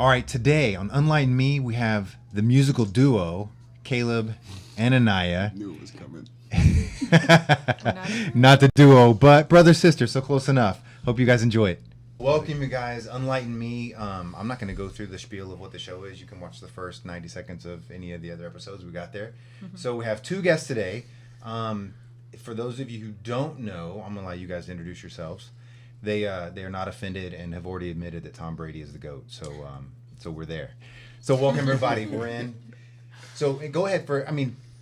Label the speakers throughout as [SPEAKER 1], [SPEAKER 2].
[SPEAKER 1] All right, today on Unlighten Me, we have the musical duo, Caleb and Aniya.
[SPEAKER 2] Knew it was coming.
[SPEAKER 1] Not the duo, but brother-sister, so close enough. Hope you guys enjoy it. Welcome, you guys. Unlighten Me. I'm not going to go through the spiel of what the show is. You can watch the first 90 seconds of any of the other episodes we got there. Mm-hmm. So we have two guests today. For those of you who don't know, I'm going to allow you guys to introduce yourselves. They are not offended and have already admitted that Tom Brady is the GOAT. So we're there. So welcome, everybody. We're in. So go ahead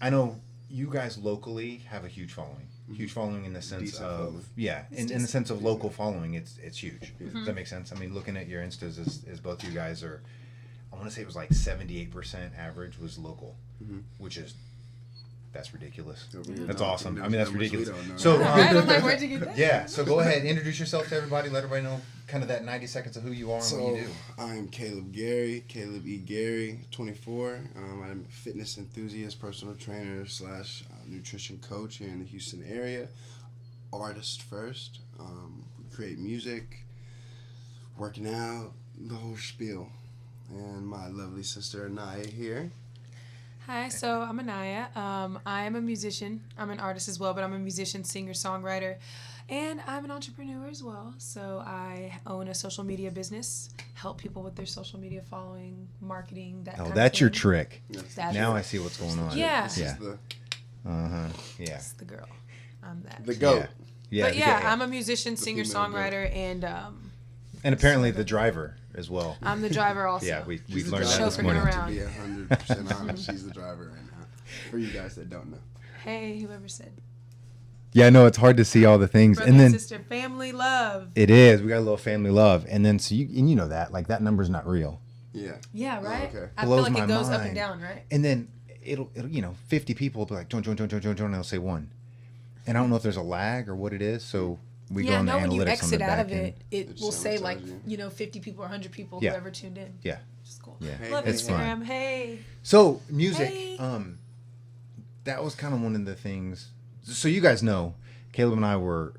[SPEAKER 1] I know you guys locally have a huge following. Huge following in the sense of in the sense of local following, it's huge. Mm-hmm. Does that make sense? I mean, looking at your instas, as both you guys are, I want to say it was like 78% average was local, which is that's ridiculous. That's awesome. I mean, that's ridiculous. So
[SPEAKER 3] I'm like, where'd you get that?
[SPEAKER 1] Yeah. So go ahead, introduce yourself to everybody. Let everybody know kind of that 90 seconds of who you are and what you do.
[SPEAKER 2] I'm Caleb E. Gary, 24. I'm a fitness enthusiast, personal trainer / nutrition coach here in the Houston area. Artist first. Create music, working out, the whole spiel. And my lovely sister Aniya here.
[SPEAKER 3] Hi, so I'm Aniya. I am a musician. I'm an artist as well, but I'm a musician, singer, songwriter, and I'm an entrepreneur as well. So I own a social media business, help people with their social media following, marketing, that kind of thing.
[SPEAKER 1] Oh, that's your trick.
[SPEAKER 3] That's
[SPEAKER 1] now I see what's going on.
[SPEAKER 3] Yeah.
[SPEAKER 1] Yeah.
[SPEAKER 2] Yeah.
[SPEAKER 3] It's the girl. I'm that.
[SPEAKER 2] The GOAT.
[SPEAKER 3] Yeah. But I'm a musician, singer, songwriter, and
[SPEAKER 1] apparently the driver as well.
[SPEAKER 3] I'm the driver also.
[SPEAKER 1] Yeah, we learned that this
[SPEAKER 3] chauffeuring
[SPEAKER 1] morning.
[SPEAKER 3] around.
[SPEAKER 2] To be 100% honest, she's the driver right now. For you guys that don't know.
[SPEAKER 3] Hey, whoever said.
[SPEAKER 1] Yeah, no, it's hard to see all the things.
[SPEAKER 3] Brother
[SPEAKER 1] and then
[SPEAKER 3] sister, family love.
[SPEAKER 1] It is. We got a little family love, and then so you know that like that number's not real.
[SPEAKER 2] Yeah.
[SPEAKER 3] Yeah, right.
[SPEAKER 2] Oh, okay.
[SPEAKER 3] I
[SPEAKER 1] Blows
[SPEAKER 3] feel like
[SPEAKER 1] my
[SPEAKER 3] it goes up
[SPEAKER 1] mind.
[SPEAKER 3] and down, right?
[SPEAKER 1] And then it'll 50 people will be like join, and they'll say one, and I don't know if there's a lag or what it is. So we go on the analytics
[SPEAKER 3] when you exit
[SPEAKER 1] on the
[SPEAKER 3] out
[SPEAKER 1] back
[SPEAKER 3] of
[SPEAKER 1] end.
[SPEAKER 3] it will say like 50 people or 100 people whoever tuned in.
[SPEAKER 1] Yeah.
[SPEAKER 3] Which is cool.
[SPEAKER 1] Yeah.
[SPEAKER 3] Love
[SPEAKER 1] it's
[SPEAKER 3] Instagram.
[SPEAKER 1] fun.
[SPEAKER 3] Hey.
[SPEAKER 1] So music,
[SPEAKER 3] Hey.
[SPEAKER 1] that was kind of one of the things. So you guys know, Caleb and I were,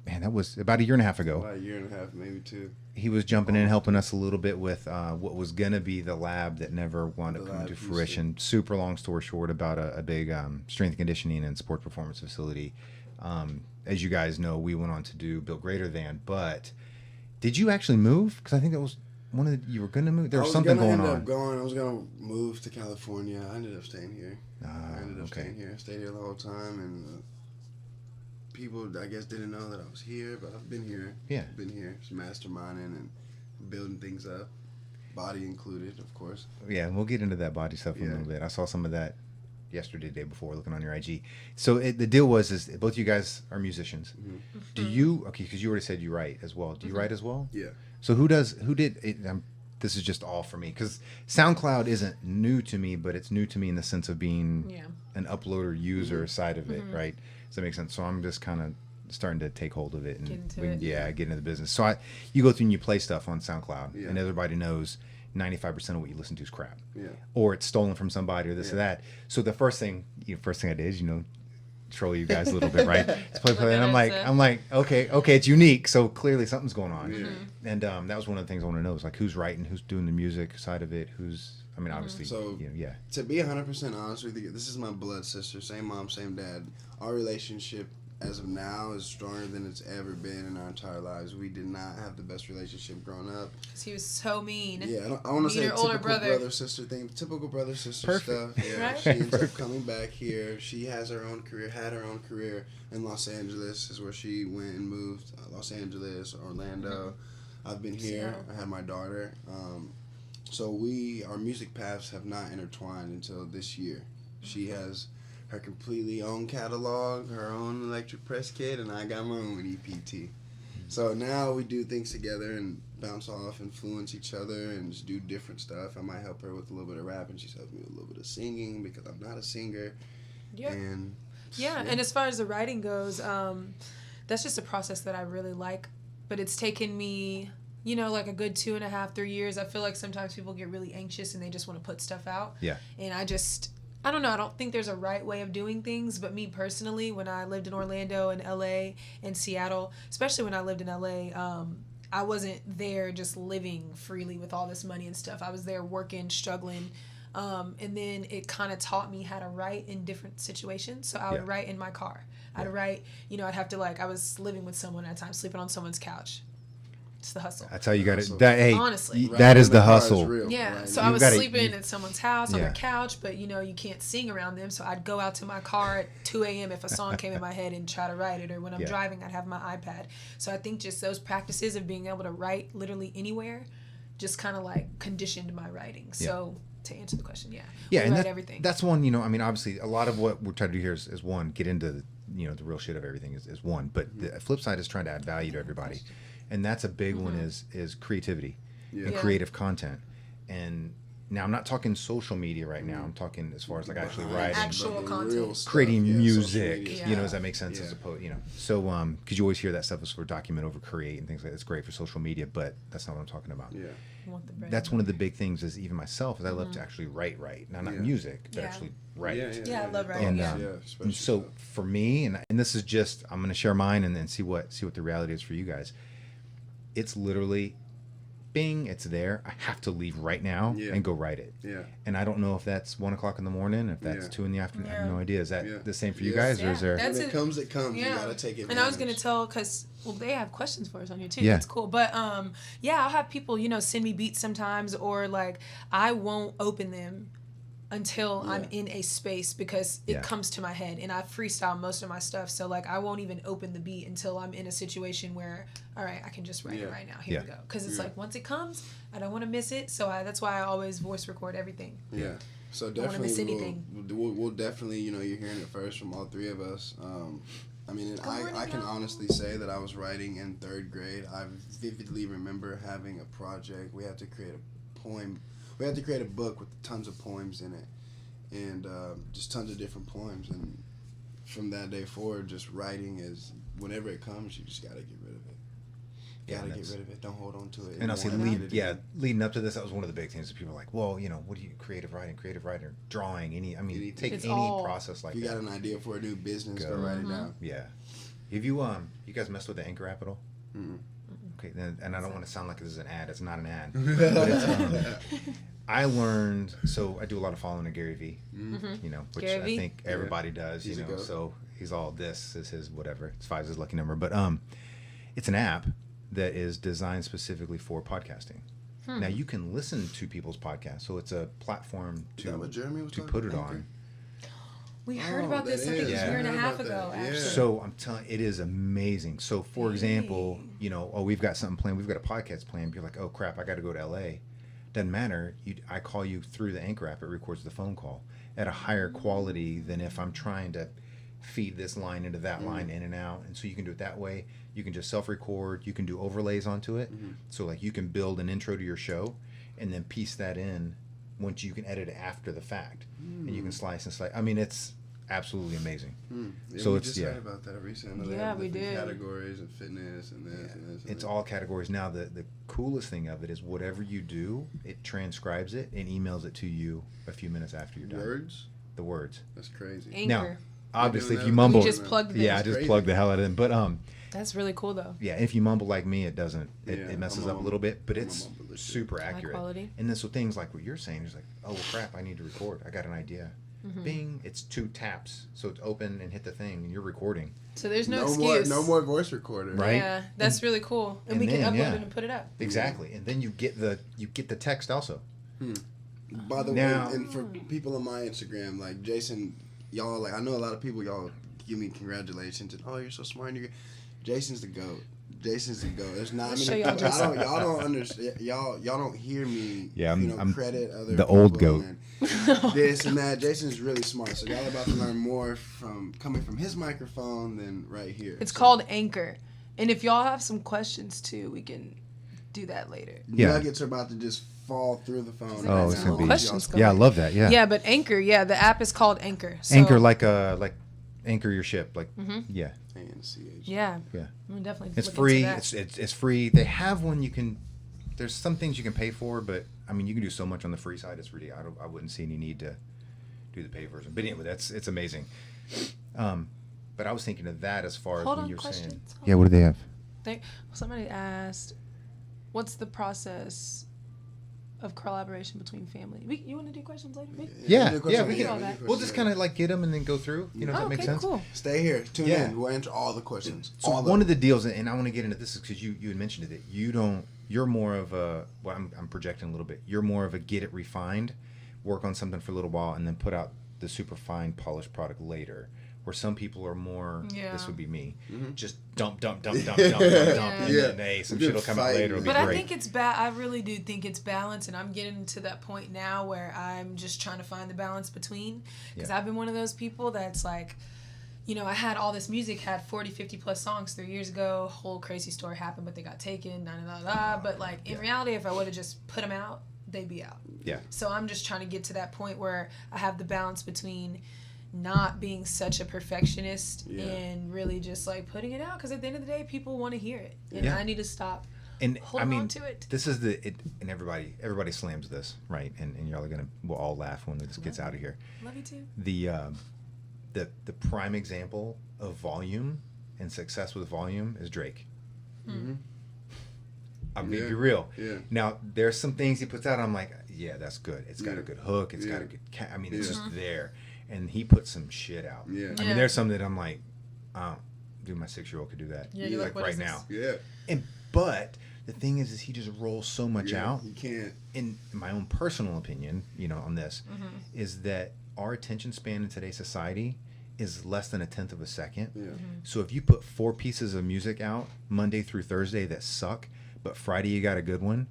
[SPEAKER 1] that was about a year and a half ago.
[SPEAKER 2] About a year and a half, maybe two.
[SPEAKER 1] He was jumping in, helping us a little bit with what was going to be the lab that never wound up coming to fruition. Super long story short about a big strength and conditioning and sport performance facility. As you guys know, we went on to do Built Greater Than, but did you actually move? Because I think that was you were going to move. There was something going on.
[SPEAKER 2] I was going to move to California. I ended up staying here. Staying here. Stayed here the whole time, and people, I guess, didn't know that I was here, but I've been here.
[SPEAKER 1] Yeah.
[SPEAKER 2] Been here, just masterminding and building things up, body included, of course.
[SPEAKER 1] Yeah, we'll get into that body stuff in a little bit. I saw some of that yesterday, the day before, looking on your IG. So the deal is both you guys are musicians. Mm-hmm. Do you, because you already said you write as well. Do you write as well?
[SPEAKER 2] Yeah.
[SPEAKER 1] So who did it? This is just all for me, because SoundCloud isn't new to me, but it's new to me in the sense of being an uploader user side of it, right? Does that make sense? So I'm just kind of starting to take hold of it and get into the business. So you go through and you play stuff on SoundCloud, and everybody knows 95% of what you listen to is crap, or it's stolen from somebody or this or that. So the first thing I did is troll you guys a little bit, right? It's play, and I'm like, okay, it's unique. So clearly something's going on, and that was one of the things I want to know is like who's writing, who's doing the music side of it, obviously.
[SPEAKER 2] So to be 100% honest with you, this is my blood sister, same mom, same dad. Our relationship as of now is stronger than it's ever been in our entire lives. We did not have the best relationship growing up.
[SPEAKER 3] He was so mean.
[SPEAKER 2] Yeah, I want to say typical brother-sister thing. Typical brother-sister stuff. Yeah,
[SPEAKER 3] right?
[SPEAKER 2] She ends up coming back here. She has her own career, had her own career in Los Angeles is where she went and moved. Los Angeles, Orlando. I've been here. I had my daughter. So our music paths have not intertwined until this year. She has her completely own catalog, her own electric press kit, and I got my own EPT. So now we do things together and bounce off, influence each other, and just do different stuff. I might help her with a little bit of rap, and she's helping me with a little bit of singing because I'm not a singer.
[SPEAKER 3] Yeah.
[SPEAKER 2] And
[SPEAKER 3] as far as the writing goes, that's just a process that I really like, but it's taken me, like a good 2.5, 3 years. I feel like sometimes people get really anxious and they just want to put stuff out.
[SPEAKER 1] Yeah.
[SPEAKER 3] And I don't know. I don't think there's a right way of doing things, but me personally, when I lived in Orlando and LA and Seattle, especially when I lived in LA, I wasn't there just living freely with all this money and stuff. I was there working, struggling. And then it kind of taught me how to write in different situations. So I would write in my car. I'd write, I'd have to I was living with someone at a time, sleeping on someone's couch. It's the hustle.
[SPEAKER 1] That's how you got it. That, hey,
[SPEAKER 3] honestly,
[SPEAKER 1] that is the hustle.
[SPEAKER 3] Yeah.
[SPEAKER 2] Right.
[SPEAKER 3] So I was
[SPEAKER 1] gotta-
[SPEAKER 3] sleeping at someone's house on their couch, but you can't sing around them. So I'd go out to my car at 2 a.m. if a song came in my head and try to write it. Or when I'm driving, I'd have my iPad. So I think just those practices of being able to write literally anywhere just kind of conditioned my writing. So to answer the question,
[SPEAKER 1] and
[SPEAKER 3] everything.
[SPEAKER 1] That's one, I mean, obviously a lot of what we're trying to do here is one, get into the real shit of everything is one, but the flip side is trying to add value to everybody. And that's a big one is creativity and creative content. And now I'm not talking social media right now. I'm talking as far as actually writing,
[SPEAKER 3] actual content,
[SPEAKER 1] creating music,
[SPEAKER 2] media.
[SPEAKER 1] does that make sense? As opposed, so, cause you always hear that stuff is for document over create and things like that. It's great for social media, but that's not what I'm talking about.
[SPEAKER 2] Yeah.
[SPEAKER 1] That's one of the big things is even myself is I love to actually write. Now, not music, but actually write.
[SPEAKER 3] I love writing.
[SPEAKER 1] And so for me, and this is just, I'm going to share mine and then see what the reality is for you guys. It's literally, bing, it's there. I have to leave right now and go write it.
[SPEAKER 2] Yeah.
[SPEAKER 1] And I don't know if that's 1 o'clock in the morning, if that's 2 in the afternoon. I have no idea. Is that the same for you guys, or is there?
[SPEAKER 2] When it comes, it comes. You gotta take it.
[SPEAKER 3] And I was gonna tell, cause they have questions for us on here too.
[SPEAKER 1] Yeah.
[SPEAKER 3] That's cool. But I'll have people send me beats sometimes, or I won't open them until I'm in a space because it comes to my head, and I freestyle most of my stuff. So I won't even open the beat until I'm in a situation where, all right, I can just write it right now. Here we go. Because it's once it comes, I don't want to miss it. So that's why I always voice record everything.
[SPEAKER 2] Yeah. So
[SPEAKER 3] don't wanna miss anything.
[SPEAKER 2] We'll definitely, you're hearing it first from all three of us. I mean, I can honestly say that I was writing in 3rd grade. I vividly remember having a project. We had to create a poem. We had to create a book with tons of poems in it, and just tons of different poems. And from that day forward, just writing is, whenever it comes, you just gotta get rid of it. Gotta get rid of it. Don't hold on to it.
[SPEAKER 1] And I'll say, leading up to this, that was one of the big things that people are like, well, what do you, creative writing, drawing, take any process like that.
[SPEAKER 2] You got an idea for a new business, go write it down.
[SPEAKER 1] Yeah. Have you guys messed with the Anchor app at all?
[SPEAKER 2] Mm-hmm.
[SPEAKER 1] Okay, and I don't want to sound like this is an ad. It's not an ad. But it's, I learned, so I do a lot of following of Gary Vee, which
[SPEAKER 3] Gary
[SPEAKER 1] I think everybody does, so he's all, this is his whatever. It's 5's his lucky number. But it's an app that is designed specifically for podcasting. Now you can listen to people's podcasts, so it's a platform to put it on.
[SPEAKER 3] We heard about this, I think, a year and a half ago, actually.
[SPEAKER 1] So I'm telling, it is amazing. So for example, we've got something planned, we've got a podcast planned. You're like, oh crap, I got to go to LA. Doesn't matter. I call you through the Anchor app. It records the phone call at a higher quality than if I'm trying to feed this line into that line in and out. And so you can do it that way. You can just self-record. You can do overlays onto it. So you can build an intro to your show and then piece that in once you can edit it after the fact. And you can slice and slice. I mean, it's absolutely amazing.
[SPEAKER 2] So we just heard about that recently. We did. Categories and fitness and this and this.
[SPEAKER 1] It's all categories. Now, the coolest thing of it is whatever you do, it transcribes it and emails it to you a few minutes after you're done. The words.
[SPEAKER 2] That's crazy.
[SPEAKER 3] Anchor.
[SPEAKER 1] Now, obviously, if you mumble,
[SPEAKER 3] we just plugged them.
[SPEAKER 1] I just plugged the hell out of them. But
[SPEAKER 3] that's really cool though.
[SPEAKER 1] Yeah, if you mumble like me, it doesn't. It messes up a little bit, but it's super accurate.
[SPEAKER 3] High quality.
[SPEAKER 1] And then so things like what you're saying is like, oh well, crap, I need to record. I got an idea. Bing, it's 2 taps, so it's open and hit the thing, and you're recording.
[SPEAKER 3] So there's no excuse.
[SPEAKER 2] No more voice recorder.
[SPEAKER 1] Right?
[SPEAKER 3] Yeah, that's really cool, and we can upload it and put it up.
[SPEAKER 1] Exactly, and then you get the text also.
[SPEAKER 2] By the way, and for people on my Instagram, like Jason, y'all, I know a lot of people, y'all give me congratulations and you're so smart. And Jason's the GOAT. There's not many people. Y'all don't understand. Y'all don't hear me.
[SPEAKER 1] Yeah, I'm
[SPEAKER 2] credit other
[SPEAKER 1] the old GOAT.
[SPEAKER 2] This and that. Jason's really smart. So y'all about to learn more coming from his microphone than right here.
[SPEAKER 3] It's called Anchor, and if y'all have some questions too, we can do that later.
[SPEAKER 2] Nuggets are about to just fall through the phone.
[SPEAKER 1] Oh, it's gonna be
[SPEAKER 3] questions.
[SPEAKER 1] Yeah, I love that. Yeah.
[SPEAKER 3] Yeah, but Anchor. Yeah, the app is called Anchor. So,
[SPEAKER 1] Anchor like anchor your ship. Yeah.
[SPEAKER 3] Yeah.
[SPEAKER 1] Yeah.
[SPEAKER 3] I'm definitely.
[SPEAKER 1] It's free. It's free. They have one you can. There's some things you can pay for, but I mean you can do so much on the free side. It's really I wouldn't see any need to do the paid version. But anyway, it's amazing. But I was thinking of that as far as when you're saying. Yeah, what do they have?
[SPEAKER 3] Somebody asked, what's the process of collaboration between family? You want to do questions later?
[SPEAKER 1] Yeah,
[SPEAKER 3] we
[SPEAKER 1] we
[SPEAKER 3] can-
[SPEAKER 1] can. We'll just kind of like get them and then go through. You know, if that makes sense.
[SPEAKER 3] Cool.
[SPEAKER 2] Stay here. Tune
[SPEAKER 1] Yeah.
[SPEAKER 2] in. We'll answer all the questions.
[SPEAKER 1] So
[SPEAKER 2] all
[SPEAKER 1] one of the deals, and I want to get into this, is because you had mentioned it. You're more of a. Well, I'm projecting a little bit. You're more of a get it refined, work on something for a little while, and then put out the super fine polished product later. Where some people are more, this would be me, just dump, and then hey, some shit will come out later. It'll be
[SPEAKER 3] But
[SPEAKER 1] great.
[SPEAKER 3] I think it's I really do think it's balance, and I'm getting to that point now where I'm just trying to find the balance between. Because I've been one of those people that's like, you know, I had all this music, had 40, 50 plus songs 3 years ago. Whole crazy story happened, but they got taken. But like in reality, if I would have just put them out, they'd be out.
[SPEAKER 1] Yeah.
[SPEAKER 3] So I'm just trying to get to that point where I have the balance between not being such a perfectionist and really just like putting it out, because at the end of the day people want to hear it, and I need to stop
[SPEAKER 1] and
[SPEAKER 3] holding on to it.
[SPEAKER 1] This is and everybody slams this, right? And y'all are we'll all laugh when this gets out of here.
[SPEAKER 3] Love you too.
[SPEAKER 1] The prime example of volume and success with volume is Drake. I'm gonna be real.
[SPEAKER 2] Yeah.
[SPEAKER 1] Now there's some things he puts out, I'm like, yeah, that's good. It's got a good hook. It's got a good. It's just there. And he put some shit out.
[SPEAKER 2] Yeah.
[SPEAKER 1] I mean, there's some that I'm like, dude, my 6-year-old could do that.
[SPEAKER 3] Yeah, you're like, what
[SPEAKER 1] right
[SPEAKER 3] is
[SPEAKER 1] now.
[SPEAKER 3] this?
[SPEAKER 2] Yeah.
[SPEAKER 1] But the thing is he just rolls so much out.
[SPEAKER 2] You can't.
[SPEAKER 1] In my own personal opinion, you know, on this, is that our attention span in today's society is less than 1/10 of a second.
[SPEAKER 2] Yeah.
[SPEAKER 1] So if you put 4 pieces of music out Monday through Thursday that suck, but Friday you got a good one,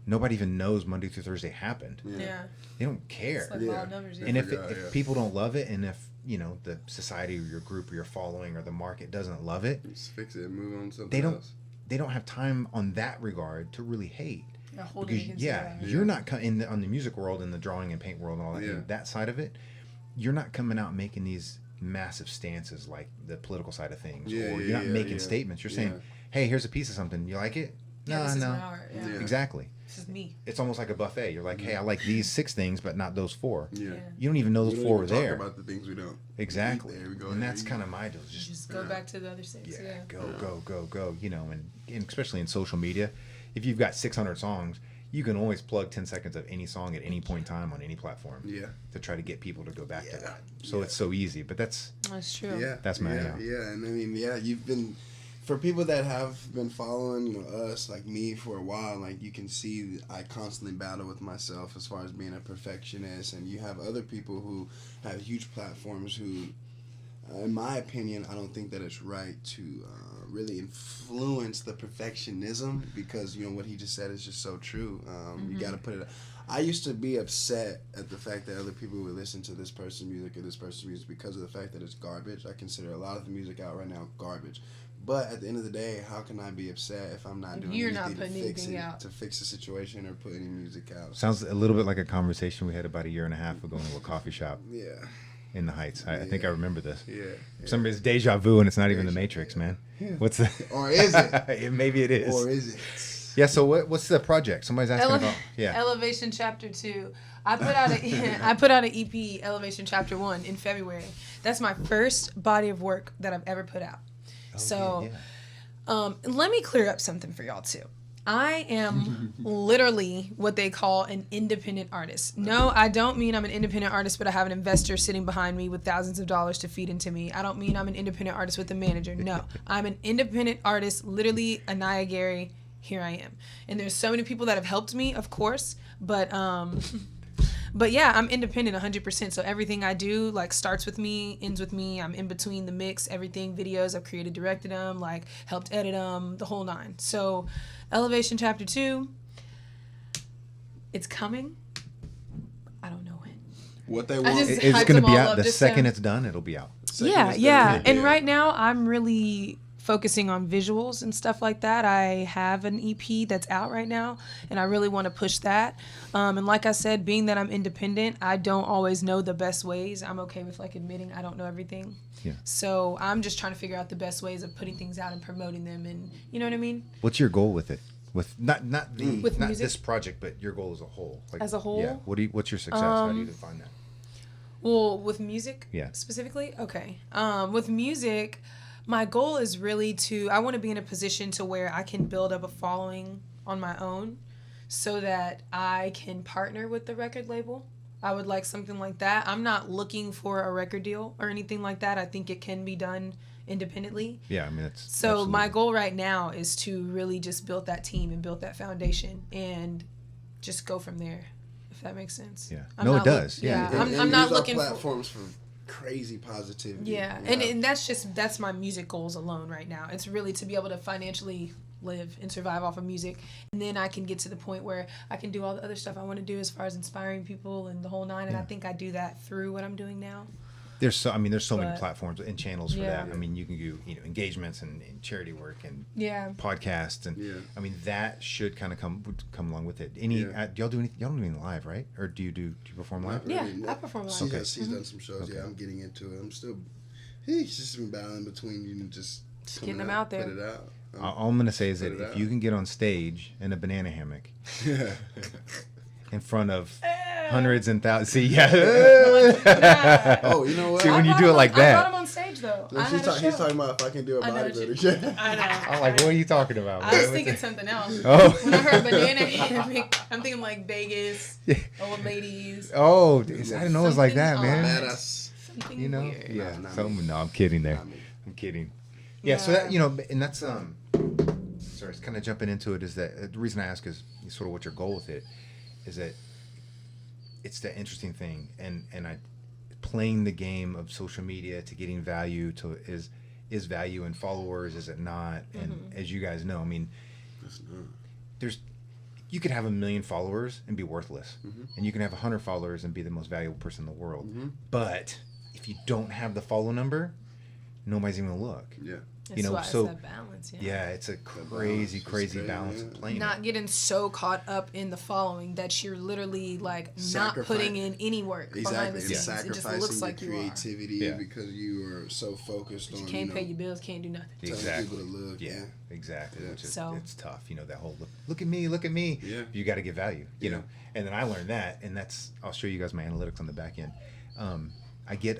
[SPEAKER 1] nobody even knows Monday through Thursday happened.
[SPEAKER 3] Yeah.
[SPEAKER 1] They don't care.
[SPEAKER 3] It's like law of numbers.
[SPEAKER 1] And if people don't love it, and if you know the society or your group or your following or the market doesn't love it,
[SPEAKER 2] Just fix it and move on to something else.
[SPEAKER 1] They don't have time on that regard to really hate.
[SPEAKER 3] Because,
[SPEAKER 1] you're not on the music world and the drawing and paint world and all that, and that side of it. You're not coming out making these massive stances like the political side of things, or you're not making statements. You're saying, "Hey, here's a piece of something. You like it?
[SPEAKER 3] This is my art. Yeah.
[SPEAKER 1] Exactly.
[SPEAKER 3] This is me.
[SPEAKER 1] It's almost like a buffet. You're like, hey, I like these 6 things, but not those 4.
[SPEAKER 2] Yeah.
[SPEAKER 1] You don't even know those 4 were there.
[SPEAKER 2] Talk about the things we don't.
[SPEAKER 1] Exactly.
[SPEAKER 2] There we go.
[SPEAKER 1] And that's kind of my deal.
[SPEAKER 3] Just go back to the other 6.
[SPEAKER 1] Go. You know, and especially in social media, if you've got 600 songs, you can always plug 10 seconds of any song at any point in time on any platform.
[SPEAKER 2] Yeah.
[SPEAKER 1] To try to get people to go back to that. So it's so easy, but that's
[SPEAKER 3] true.
[SPEAKER 2] Yeah.
[SPEAKER 1] That's my
[SPEAKER 2] Yeah. And I mean, you've been, for people that have been following, you know, us, like me, for a while, like you can see I constantly battle with myself as far as being a perfectionist, and you have other people who have huge platforms who, in my opinion, I don't think that it's right to really influence the perfectionism, because, you know, what he just said is just so true. You got to put it. I used to be upset at the fact that other people would listen to this person's music or this person's music because of the fact that it's garbage. I consider a lot of the music out right now garbage. But at the end of the day, how can I be upset if I'm not doing anything to fix the situation or put any music out?
[SPEAKER 1] Sounds a little bit like a conversation we had about 1.5 years ago in a coffee shop.
[SPEAKER 2] Yeah.
[SPEAKER 1] In the Heights. I think I remember this.
[SPEAKER 2] Yeah.
[SPEAKER 1] For some reason, it's deja vu, and it's not even the Matrix, man.
[SPEAKER 2] Yeah.
[SPEAKER 1] What's the?
[SPEAKER 2] Or is it?
[SPEAKER 1] Maybe it is.
[SPEAKER 2] Or is it?
[SPEAKER 1] Yeah. So what's the project? Somebody's asking about. Yeah.
[SPEAKER 3] Elevation Chapter 2. I put out an EP, Elevation Chapter 1, in February. That's my first body of work that I've ever put out. Let me clear up something for y'all too. I am literally what they call an independent artist. No, I don't mean I'm an independent artist, but I have an investor sitting behind me with thousands of dollars to feed into me. I don't mean I'm an independent artist with a manager. No, I'm an independent artist, literally Aniya Gary. Here I am. And there's so many people that have helped me, of course, but yeah, I'm independent 100%. So everything I do, like, starts with me, ends with me. I'm in between the mix, everything, videos. I've created, directed them, like, helped edit them, the whole 9. So Elevation Chapter 2, it's coming. I don't know when.
[SPEAKER 2] What they want.
[SPEAKER 1] It's going to be out. The second it's done, it'll be out.
[SPEAKER 3] Yeah. And right now, I'm really focusing on visuals and stuff like that. I have an EP that's out right now, and I really want to push that. And like I said, being that I'm independent, I don't always know the best ways. I'm okay with, like, admitting I don't know everything.
[SPEAKER 1] Yeah.
[SPEAKER 3] So I'm just trying to figure out the best ways of putting things out and promoting them, and you know what I mean?
[SPEAKER 1] What's your goal with it? With not
[SPEAKER 3] with
[SPEAKER 1] not
[SPEAKER 3] music?
[SPEAKER 1] this project, but your goal as a whole. Like,
[SPEAKER 3] as a whole?
[SPEAKER 1] Yeah. What's your success? How do you define that?
[SPEAKER 3] Well, with music?
[SPEAKER 1] Yeah.
[SPEAKER 3] Specifically? Okay. With music, My goal is really I want to be in a position to where I can build up a following on my own so that I can partner with the record label. I would like something like that. I'm not looking for a record deal or anything like that. I think it can be done independently.
[SPEAKER 1] Yeah, I mean, it's
[SPEAKER 3] so
[SPEAKER 1] absolutely.
[SPEAKER 3] My goal right now is to really just build that team and build that foundation and just go from there, if that makes sense.
[SPEAKER 1] Yeah. It does. Yeah.
[SPEAKER 3] I'm not looking
[SPEAKER 2] for platforms for crazy positivity.
[SPEAKER 3] Yeah, and that's my music goals alone right now. It's really to be able to financially live and survive off of music, and then I can get to the point where I can do all the other stuff I want to do as far as inspiring people and the whole nine. And I think I do that through what I'm doing now.
[SPEAKER 1] There's so many platforms and channels for that. I mean, you can do engagements and charity work and podcasts and I mean that should kind of come along with it. Do y'all do anything? Y'all don't do anything live, right? Or do you perform live?
[SPEAKER 3] I perform live.
[SPEAKER 2] She's done some shows. Okay. Yeah, I'm getting into it. I'm still. He's just been battling between just
[SPEAKER 3] getting them out there.
[SPEAKER 2] Put it out.
[SPEAKER 1] All I'm gonna say is that if you can get on stage in a banana hammock in front of hundreds and thousands, see,
[SPEAKER 2] oh, you know what?
[SPEAKER 1] See, when you do it like that,
[SPEAKER 3] I brought him on stage though.
[SPEAKER 2] No, he's talking about if I can do a bodybuilder shit.
[SPEAKER 3] I know.
[SPEAKER 1] I'm like, what are you talking about?
[SPEAKER 3] I was thinking something else.
[SPEAKER 1] Oh.
[SPEAKER 3] When I heard banana hammock, I'm thinking like Vegas, old ladies.
[SPEAKER 1] Oh, I didn't know it was like that, man.
[SPEAKER 3] Something
[SPEAKER 1] you know,
[SPEAKER 3] weird.
[SPEAKER 1] yeah. No, I'm kidding there. I'm kidding. Yeah, so that, and that's sorry, it's kind of jumping into it. Is that the reason I ask is sort of what your goal with it is that it's the interesting thing, and I playing the game of social media to getting value to is value in followers, is it not? And as you guys know, I mean, you could have 1 million followers and be worthless, and you can have 100 followers and be the most valuable person in the world. But if you don't have the follow number, nobody's even gonna look.
[SPEAKER 2] Yeah.
[SPEAKER 3] That's why it's that balance.
[SPEAKER 1] Yeah, it's a crazy balance of playing.
[SPEAKER 3] Not getting so caught up in the following that you're literally like not putting in any work behind the scenes.
[SPEAKER 2] Sacrificing
[SPEAKER 3] it just looks like
[SPEAKER 2] your creativity because you are so focused on.
[SPEAKER 3] You can't pay your bills, can't do nothing.
[SPEAKER 1] Exactly.
[SPEAKER 2] People to look.
[SPEAKER 1] Yeah, exactly.
[SPEAKER 2] Yeah.
[SPEAKER 1] Which is, it's tough. That whole look at me.
[SPEAKER 2] Yeah.
[SPEAKER 1] You got to give value. You know, and then I learned that, and I'll show you guys my analytics on the back end. I get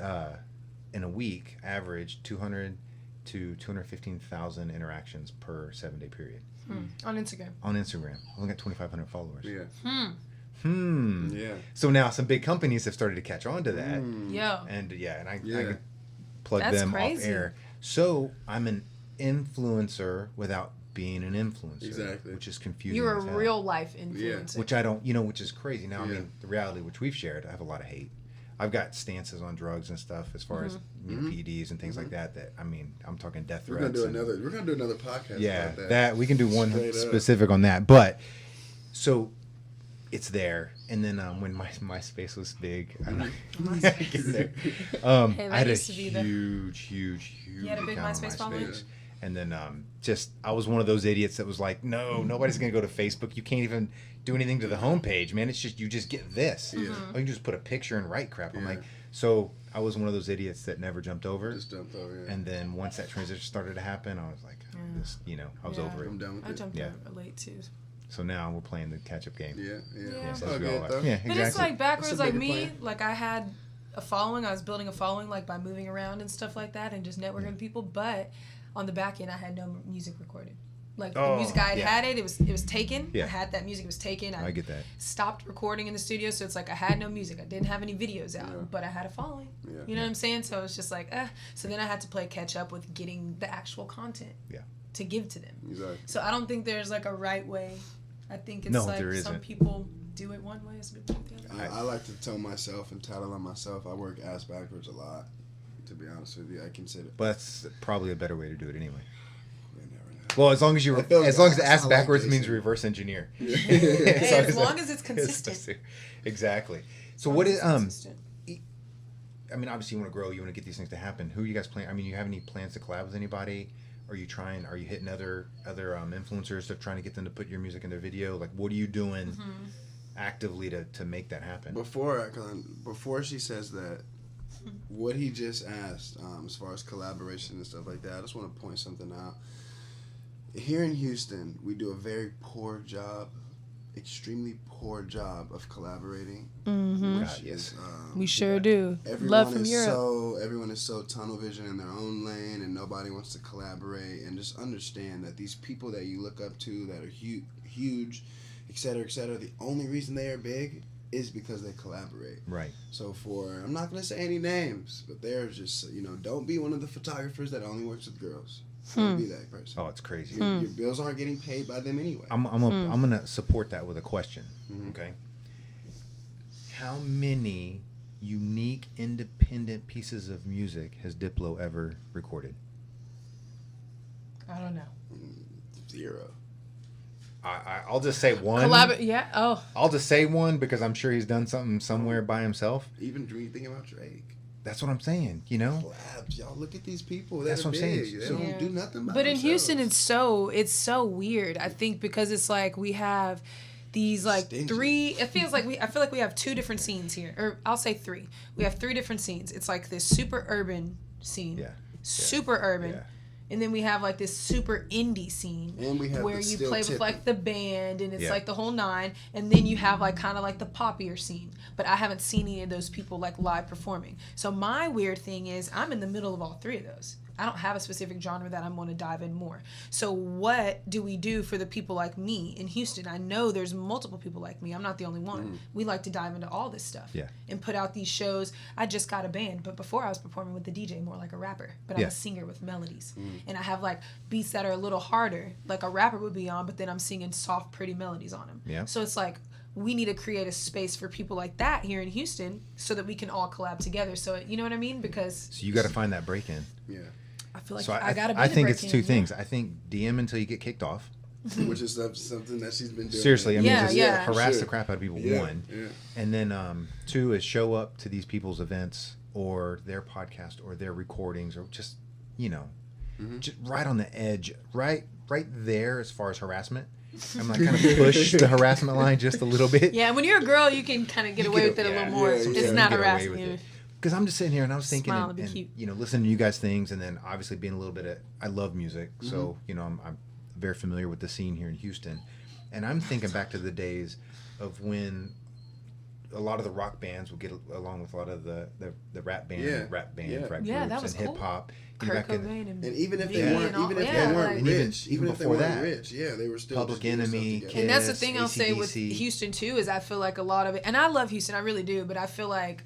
[SPEAKER 1] in a week average 200 to 215,000 interactions per 7-day period.
[SPEAKER 3] On Instagram.
[SPEAKER 1] I only got 2,500 followers.
[SPEAKER 2] Yeah. Yeah.
[SPEAKER 1] So now some big companies have started to catch on to that.
[SPEAKER 3] Yeah.
[SPEAKER 1] And I can plug them off air. So I'm an influencer without being an influencer.
[SPEAKER 2] Exactly.
[SPEAKER 1] Which is confusing.
[SPEAKER 3] You're a real life influencer.
[SPEAKER 1] Which I don't, which is crazy. Now, I mean, the reality which we've shared, I have a lot of hate. I've got stances on drugs and stuff as far as PEDs and things like that. That I mean, I'm talking death threats.
[SPEAKER 2] We're gonna do another podcast.
[SPEAKER 1] Yeah,
[SPEAKER 2] about
[SPEAKER 1] that we can do one specific on that. But so it's there, and then when my MySpace was big, I had a huge
[SPEAKER 3] You had a big MySpace following?
[SPEAKER 1] And then I was one of those idiots that was like, no, nobody's gonna go to Facebook. You can't even do anything to the homepage, man. It's just you just get this.
[SPEAKER 2] Yeah.
[SPEAKER 1] Or you can just put a picture and write crap. I'm like, so I was one of those idiots that never jumped over.
[SPEAKER 2] Just jumped over. Yeah.
[SPEAKER 1] And then once that transition started to happen, I was like, I was over it.
[SPEAKER 2] I'm done with it.
[SPEAKER 3] I jumped over late too.
[SPEAKER 1] So now we're playing the catch-up game.
[SPEAKER 3] Yeah.
[SPEAKER 1] So we all are. Exactly.
[SPEAKER 3] But it's like backwards, like me. Plan. Like I had a following. I was building a following, like by moving around and stuff like that, and just networking with people. But on the back end, I had no music recorded. Like the music I had it was taken.
[SPEAKER 1] Yeah.
[SPEAKER 3] I had that music, it was taken.
[SPEAKER 1] I get that.
[SPEAKER 3] Stopped recording in the studio, so it's like I had no music. I didn't have any videos out, but I had a following.
[SPEAKER 2] Yeah.
[SPEAKER 3] You know what I'm saying? So it's just like, So then I had to play catch up with getting the actual content.
[SPEAKER 1] Yeah.
[SPEAKER 3] To give to them.
[SPEAKER 2] Exactly.
[SPEAKER 3] So I don't think there's like a right way. I think it's some people do it one way, some people do it the other.
[SPEAKER 2] I like to tell myself and tattle on myself. I work ass backwards a lot. To be honest with you, I consider.
[SPEAKER 1] But that's probably a better way to do it anyway. Well, as long as the ass backwards means reverse engineer.
[SPEAKER 2] Yeah.
[SPEAKER 3] As long as it's consistent.
[SPEAKER 1] Exactly. So what is I mean, obviously you want to grow, you want to get these things to happen. Who are you guys playing? I mean, you have any plans to collab with anybody? Are you hitting other influencers to trying to get them to put your music in their video? Like, what are you doing actively to make that happen?
[SPEAKER 2] Before she says that, what he just asked, as far as collaboration and stuff like that, I just want to point something out. Here in Houston, we do a very poor job extremely poor job of collaborating.
[SPEAKER 3] Mm-hmm.
[SPEAKER 2] Which
[SPEAKER 1] yes.
[SPEAKER 2] is,
[SPEAKER 3] We sure do.
[SPEAKER 2] everyone
[SPEAKER 3] Love from
[SPEAKER 2] is
[SPEAKER 3] Europe.
[SPEAKER 2] everyone is so tunnel vision in their own lane, and nobody wants to collaborate. And just understand that these people that you look up to that are huge, et cetera, the only reason they are big is because they collaborate.
[SPEAKER 1] Right.
[SPEAKER 2] So I'm not going to say any names, but they're just, don't be one of the photographers that only works with girls. Don't be that person.
[SPEAKER 1] Oh, it's crazy.
[SPEAKER 2] Your bills aren't getting paid by them anyway.
[SPEAKER 1] I'm gonna support that with a question. Okay. How many unique, independent pieces of music has Diplo ever recorded?
[SPEAKER 3] I don't know.
[SPEAKER 2] 0.
[SPEAKER 1] I'll just say one.
[SPEAKER 3] Yeah. Oh.
[SPEAKER 1] I'll just say one because I'm sure he's done something somewhere by himself.
[SPEAKER 2] Even think about Drake.
[SPEAKER 1] That's what I'm saying.
[SPEAKER 2] Collabs. Y'all look at these people.
[SPEAKER 1] That's what I'm saying.
[SPEAKER 2] They don't do nothing by
[SPEAKER 3] But in
[SPEAKER 2] themselves.
[SPEAKER 3] Houston, it's so weird. I think because it's like we have these like
[SPEAKER 2] Stingy.
[SPEAKER 3] three. I feel like we have 2 different scenes here, or I'll say 3. We have 3 different scenes. It's like this super urban scene.
[SPEAKER 1] Yeah.
[SPEAKER 3] Super urban.
[SPEAKER 1] Yeah.
[SPEAKER 3] And then we have like this super indie scene
[SPEAKER 2] And we have
[SPEAKER 3] where
[SPEAKER 2] the
[SPEAKER 3] you
[SPEAKER 2] still
[SPEAKER 3] play with
[SPEAKER 2] tipping.
[SPEAKER 3] like the band and it's
[SPEAKER 1] Yeah.
[SPEAKER 3] like the whole 9. And then you have like kind of like the poppier scene. But I haven't seen any of those people like live performing. So my weird thing is I'm in the middle of all 3 of those. I don't have a specific genre that I'm going to dive in more. So what do we do for the people like me in Houston? I know there's multiple people like me. I'm not the only one. We like to dive into all this stuff and put out these shows. I just got a band, but before I was performing with the DJ more like a rapper, but I'm a singer with melodies. And I have like beats that are a little harder, like a rapper would be on, but then I'm singing soft, pretty melodies on them.
[SPEAKER 1] Yeah.
[SPEAKER 3] So it's like we need to create a space for people like that here in Houston so that we can all collab together. So you know what I mean? Because
[SPEAKER 1] So you got to find that break in.
[SPEAKER 2] Yeah.
[SPEAKER 3] I feel like
[SPEAKER 1] So
[SPEAKER 3] I gotta be
[SPEAKER 1] I
[SPEAKER 3] the
[SPEAKER 1] think it's
[SPEAKER 3] break
[SPEAKER 1] 2
[SPEAKER 3] in,
[SPEAKER 1] things. I think DM until you get kicked off.
[SPEAKER 2] Which is something that she's been doing.
[SPEAKER 1] Seriously, I mean,
[SPEAKER 3] Yeah,
[SPEAKER 1] just
[SPEAKER 3] yeah.
[SPEAKER 1] harass
[SPEAKER 2] Sure.
[SPEAKER 1] the crap out of people.
[SPEAKER 2] Yeah,
[SPEAKER 1] 1,
[SPEAKER 2] yeah.
[SPEAKER 1] and then 2 is show up to these people's events or their podcast or their recordings or just just right on the edge, right there as far as harassment. I'm like kind of push the harassment line just a little bit.
[SPEAKER 3] Yeah, when you're a girl, you can kind of get away with it a little more.
[SPEAKER 2] yeah,
[SPEAKER 3] It's
[SPEAKER 2] yeah.
[SPEAKER 3] not
[SPEAKER 1] Get away
[SPEAKER 3] harassing
[SPEAKER 1] with
[SPEAKER 3] you.
[SPEAKER 1] it. Because I'm just sitting here and I was thinking,
[SPEAKER 3] Smile
[SPEAKER 1] and,
[SPEAKER 3] and be cute.
[SPEAKER 1] listening to you guys' things, and then obviously being a little bit of, I love music, so I'm very familiar with the scene here in Houston, and I'm thinking back to the days of when a lot of the rock bands would get along with a lot of the rap bands, rap groups,
[SPEAKER 3] Yeah, that was
[SPEAKER 1] and hip
[SPEAKER 3] cool.
[SPEAKER 1] hop.
[SPEAKER 3] Kurt Cobain and
[SPEAKER 2] even if they
[SPEAKER 3] Biggie
[SPEAKER 2] weren't,
[SPEAKER 3] and all-
[SPEAKER 2] even if
[SPEAKER 3] yeah,
[SPEAKER 2] they
[SPEAKER 3] like-
[SPEAKER 2] weren't
[SPEAKER 1] And
[SPEAKER 2] rich,
[SPEAKER 1] even
[SPEAKER 2] if they
[SPEAKER 1] before
[SPEAKER 2] weren't
[SPEAKER 1] that,
[SPEAKER 2] rich, they were still
[SPEAKER 1] Public
[SPEAKER 2] just getting stuff
[SPEAKER 1] Enemy,
[SPEAKER 2] together.
[SPEAKER 1] Kids,
[SPEAKER 3] And that's the thing I'll say with
[SPEAKER 1] AC/DC.
[SPEAKER 3] Houston too is I feel like a lot of it, and I love Houston, I really do, but I feel like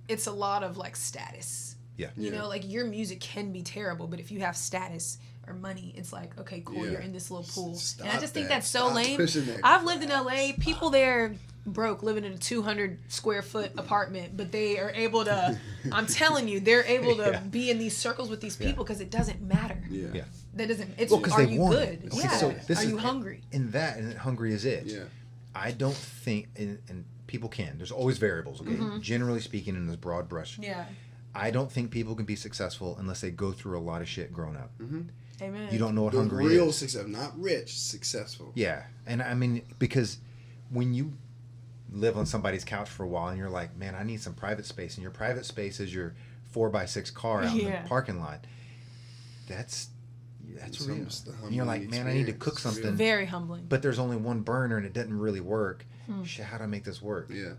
[SPEAKER 3] it's a lot of like status.
[SPEAKER 1] Yeah.
[SPEAKER 3] You know, like your music can be terrible, but if you have status or money, it's like, okay, cool,
[SPEAKER 2] Yeah.
[SPEAKER 3] you're in this little pool.
[SPEAKER 2] Stop
[SPEAKER 3] And I just think
[SPEAKER 2] that.
[SPEAKER 3] that's so
[SPEAKER 2] Stop
[SPEAKER 3] lame.
[SPEAKER 2] pushing that
[SPEAKER 3] I've lived in
[SPEAKER 2] crap.
[SPEAKER 3] LA, people there broke living in a 200 square foot apartment, but they are able to, I'm telling you, they're able to
[SPEAKER 1] Yeah.
[SPEAKER 3] be in these circles with these people because it doesn't matter.
[SPEAKER 2] Yeah.
[SPEAKER 3] That doesn't, it's,
[SPEAKER 1] Well, 'cause
[SPEAKER 3] are
[SPEAKER 1] they
[SPEAKER 3] you
[SPEAKER 1] want
[SPEAKER 3] good?
[SPEAKER 1] it. Okay,
[SPEAKER 3] Yeah.
[SPEAKER 1] so this
[SPEAKER 3] Are
[SPEAKER 1] is-
[SPEAKER 3] you hungry?
[SPEAKER 1] And hungry is it.
[SPEAKER 2] Yeah.
[SPEAKER 1] I don't think, and people can. There's always variables, okay? Generally speaking, in this broad brush.
[SPEAKER 3] Yeah.
[SPEAKER 1] I don't think people can be successful unless they go through a lot of shit growing up.
[SPEAKER 3] Amen.
[SPEAKER 1] You don't know what
[SPEAKER 2] The
[SPEAKER 1] hungry
[SPEAKER 2] real
[SPEAKER 1] is.
[SPEAKER 2] success, not rich, successful.
[SPEAKER 1] Yeah, and I mean, because when you live on somebody's couch for a while and you're like, man, I need some private space, and your private space is your 4x6 car out in
[SPEAKER 3] Yeah.
[SPEAKER 1] the parking lot. That's
[SPEAKER 2] It's
[SPEAKER 1] real.
[SPEAKER 2] almost the
[SPEAKER 1] And you're like,
[SPEAKER 2] humbling
[SPEAKER 1] man, I need to
[SPEAKER 2] experience.
[SPEAKER 1] cook
[SPEAKER 2] It's real.
[SPEAKER 1] something,
[SPEAKER 3] Very humbling.
[SPEAKER 1] but there's only one burner and it doesn't really work. Shit, how do I make this work?
[SPEAKER 2] Yeah.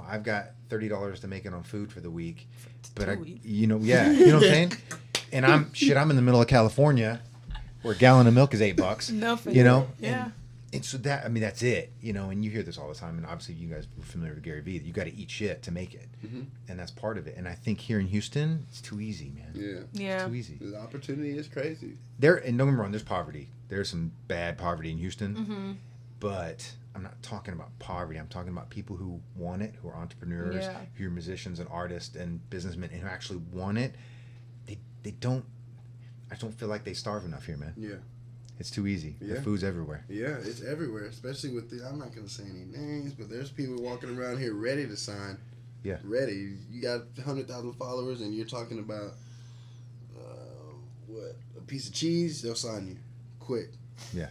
[SPEAKER 1] I've got $30 to make it on food for the week, but
[SPEAKER 3] 2 weeks.
[SPEAKER 1] you know what I'm saying? And I'm in the middle of California, where a gallon of milk is $8.
[SPEAKER 3] No, for
[SPEAKER 1] Yeah. And so that's it, and you hear this all the time, and obviously you guys are familiar with Gary Vee, that you got to eat shit to make it, and that's part of it. And I think here in Houston, it's too easy, man.
[SPEAKER 2] Yeah.
[SPEAKER 3] Yeah.
[SPEAKER 1] It's too easy.
[SPEAKER 2] The opportunity is crazy.
[SPEAKER 1] And don't get me wrong, there's poverty. There's some bad poverty in Houston, but I'm not talking about poverty. I'm talking about people who want it, who are entrepreneurs,
[SPEAKER 3] Yeah.
[SPEAKER 1] who are musicians and artists and businessmen, and who actually want it. They don't. I don't feel like they starve enough here, man.
[SPEAKER 2] Yeah.
[SPEAKER 1] It's too easy.
[SPEAKER 2] Yeah.
[SPEAKER 1] The food's everywhere.
[SPEAKER 2] Yeah, it's everywhere, especially with I'm not going to say any names, but there's people walking around here ready to sign.
[SPEAKER 1] Yeah.
[SPEAKER 2] Ready. You got 100,000 followers and you're talking about, a piece of cheese, they'll sign you. Quick.
[SPEAKER 1] Yeah.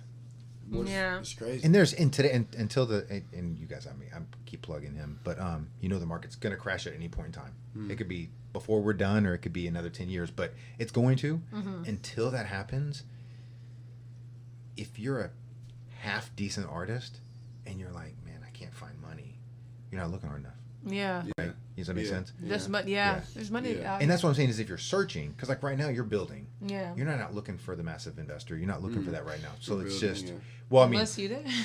[SPEAKER 3] Yeah.
[SPEAKER 2] It's crazy.
[SPEAKER 1] And there's until you guys, I keep plugging him, but the market's gonna crash at any point in time. It could be before we're done, or it could be another 10 years, but it's going to. Until that happens, if you're a half decent artist, and you're like, man, I can't find money. You're not looking hard enough.
[SPEAKER 3] Yeah.
[SPEAKER 1] Right? Does that make sense?
[SPEAKER 3] There's there's money out.
[SPEAKER 1] And that's what I'm saying is if you're searching, because like right now you're building.
[SPEAKER 3] Yeah.
[SPEAKER 1] You're not out looking for the massive investor. You're not looking for that right now. So
[SPEAKER 2] You're
[SPEAKER 1] it's
[SPEAKER 2] building,
[SPEAKER 1] just, well, I mean,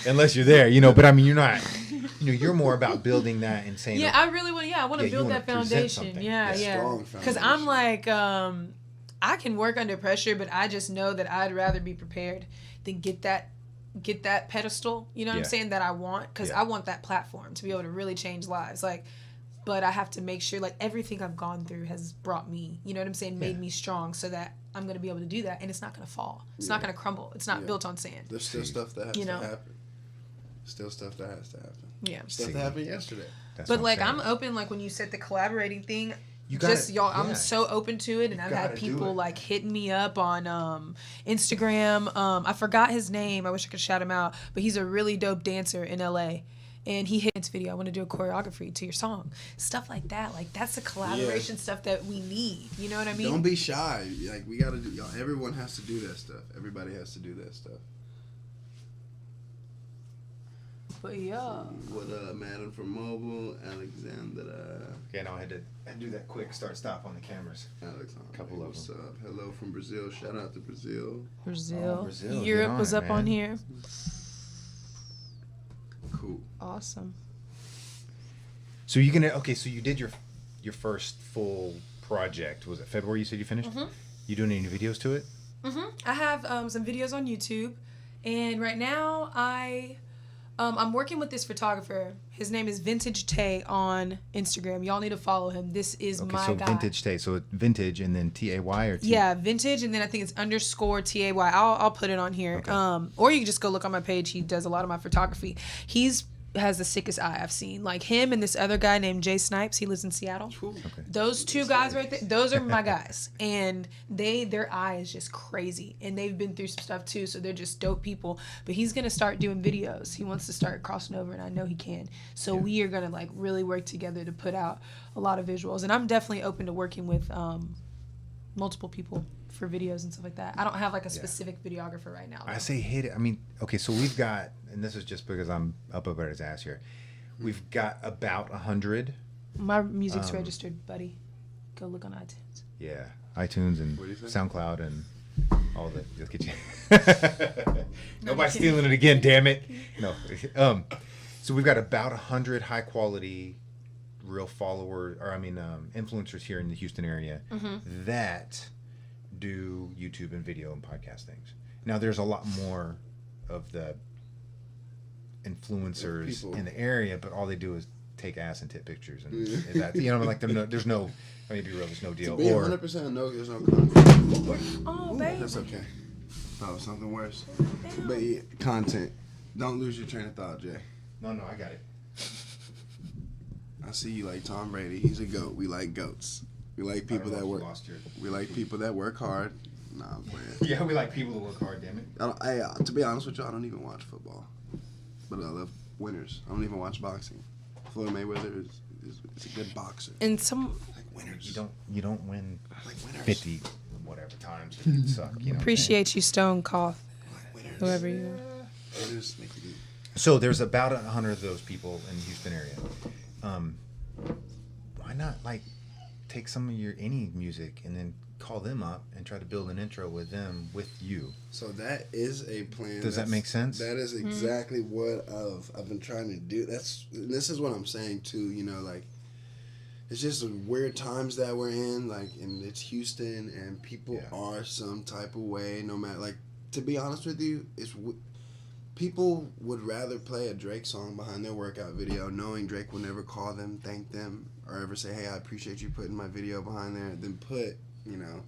[SPEAKER 3] unless
[SPEAKER 1] you're there, you know. But I mean, you're not. You know, you're more about building that and saying.
[SPEAKER 3] Yeah, I really want. Yeah, I want to build that foundation. Yeah. Because I'm like, I can work under pressure, but I just know that I'd rather be prepared than get that pedestal. You know what I'm saying, that I want, because I want that platform to be able to really change lives. Like, but I have to make sure, like, everything I've gone through has brought me, you know what I'm saying, made me strong, so that I'm going to be able to do that, and it's not going to fall. It's not going to crumble. It's not built on sand.
[SPEAKER 2] There's still stuff that has to happen. Still stuff that has to happen.
[SPEAKER 3] Yeah.
[SPEAKER 2] Stuff that happened yesterday.
[SPEAKER 3] But, like, I'm open, like, when you said the collaborating thing, I'm so open to it, and I've had people, like, hitting me up on Instagram. I forgot his name. I wish I could shout him out, but he's a really dope dancer in LA. And he hit this video, I want to do a choreography to your song. Stuff like that. Like, that's the collaboration stuff that we need. You know what I mean?
[SPEAKER 2] Don't be shy. Like, we got to do, y'all, everyone has to do that stuff. Everybody has to do that stuff.
[SPEAKER 3] But yeah.
[SPEAKER 2] What Madam from Mobile, Alexandra.
[SPEAKER 1] Okay, now I had to do that quick start-stop on the cameras.
[SPEAKER 2] Alexandra.
[SPEAKER 1] Couple of
[SPEAKER 2] what's
[SPEAKER 1] them.
[SPEAKER 2] Up? Hello from Brazil. Shout out to Brazil.
[SPEAKER 3] Brazil. Europe was up on here.
[SPEAKER 2] Cool.
[SPEAKER 3] Awesome.
[SPEAKER 1] So you did your first full project. Was it February you said you finished? Mm-hmm. You doing any videos to it?
[SPEAKER 3] Mm-hmm. I have some videos on YouTube, and right now I'm working with this photographer. His name is Vintage Tay on Instagram. Y'all need to follow him. This is my guy.
[SPEAKER 1] Vintage Tay. So vintage and then TAY or T?
[SPEAKER 3] Yeah, vintage, and then I think it's _TAY. I'll put it on here. Okay. Or you can just go look on my page. He does a lot of my photography. Has the sickest eye I've seen. Like him and this other guy named Jay Snipes. He lives in Seattle. Okay. Those two guys right there, those are my guys. And their eye is just crazy. And they've been through some stuff too, so they're just dope people. But he's gonna start doing videos. He wants to start crossing over, and I know he can. So we are gonna like really work together to put out a lot of visuals. And I'm definitely open to working with multiple people for videos and stuff like that. I don't have like a specific videographer right now, though.
[SPEAKER 1] I say hit it. I mean, okay, so we've got, and this is just because I'm up about his ass here. We've got about 100.
[SPEAKER 3] My music's registered, buddy. Go look on iTunes.
[SPEAKER 1] Yeah, iTunes and SoundCloud and all the. Look at you. Nobody's stealing it again, damn it. No. So we've got about 100 high quality, real influencers here in the Houston area that do YouTube and video and podcast things. Now there's a lot more of the influencers in the area, but all they do is take ass and tit pictures, and that, you know, like there's no. I mean, be real, there's no deal.
[SPEAKER 2] To be 100% no, there's no content.
[SPEAKER 3] Oh, baby.
[SPEAKER 2] That's okay. Oh, something worse. But yeah, content. Don't lose your train of thought, Jay.
[SPEAKER 1] No, I got it.
[SPEAKER 2] I see you like Tom Brady. He's a goat. We like goats. We like people that work. We like people that work hard. Nah, I'm playing.
[SPEAKER 1] Yeah, we like people that work hard. Damn it.
[SPEAKER 2] To be honest with you, I don't even watch football, but I love winners. I don't even watch boxing. Floyd Mayweather is a good boxer.
[SPEAKER 3] And some
[SPEAKER 2] like winners.
[SPEAKER 1] You don't win
[SPEAKER 2] like winners.
[SPEAKER 1] 50 whatever times. You suck. You know.
[SPEAKER 3] Appreciate you, Stone Cough.
[SPEAKER 2] Like winners.
[SPEAKER 3] Whoever you are.
[SPEAKER 2] Winners make you.
[SPEAKER 1] So there's about 100 of those people in the Houston area. Why not like take some of your any music and then call them up and try to build an intro with them with you?
[SPEAKER 2] So that is a plan.
[SPEAKER 1] Does that make sense?
[SPEAKER 2] That is exactly what I've been trying to do. This is what I'm saying too. You know, like it's just weird times that we're in. Like, and it's Houston, and people are some type of way. No matter, like, to be honest with you, people would rather play a Drake song behind their workout video, knowing Drake will never call them, thank them, or ever say, hey, I appreciate you putting my video behind there, than put, you know.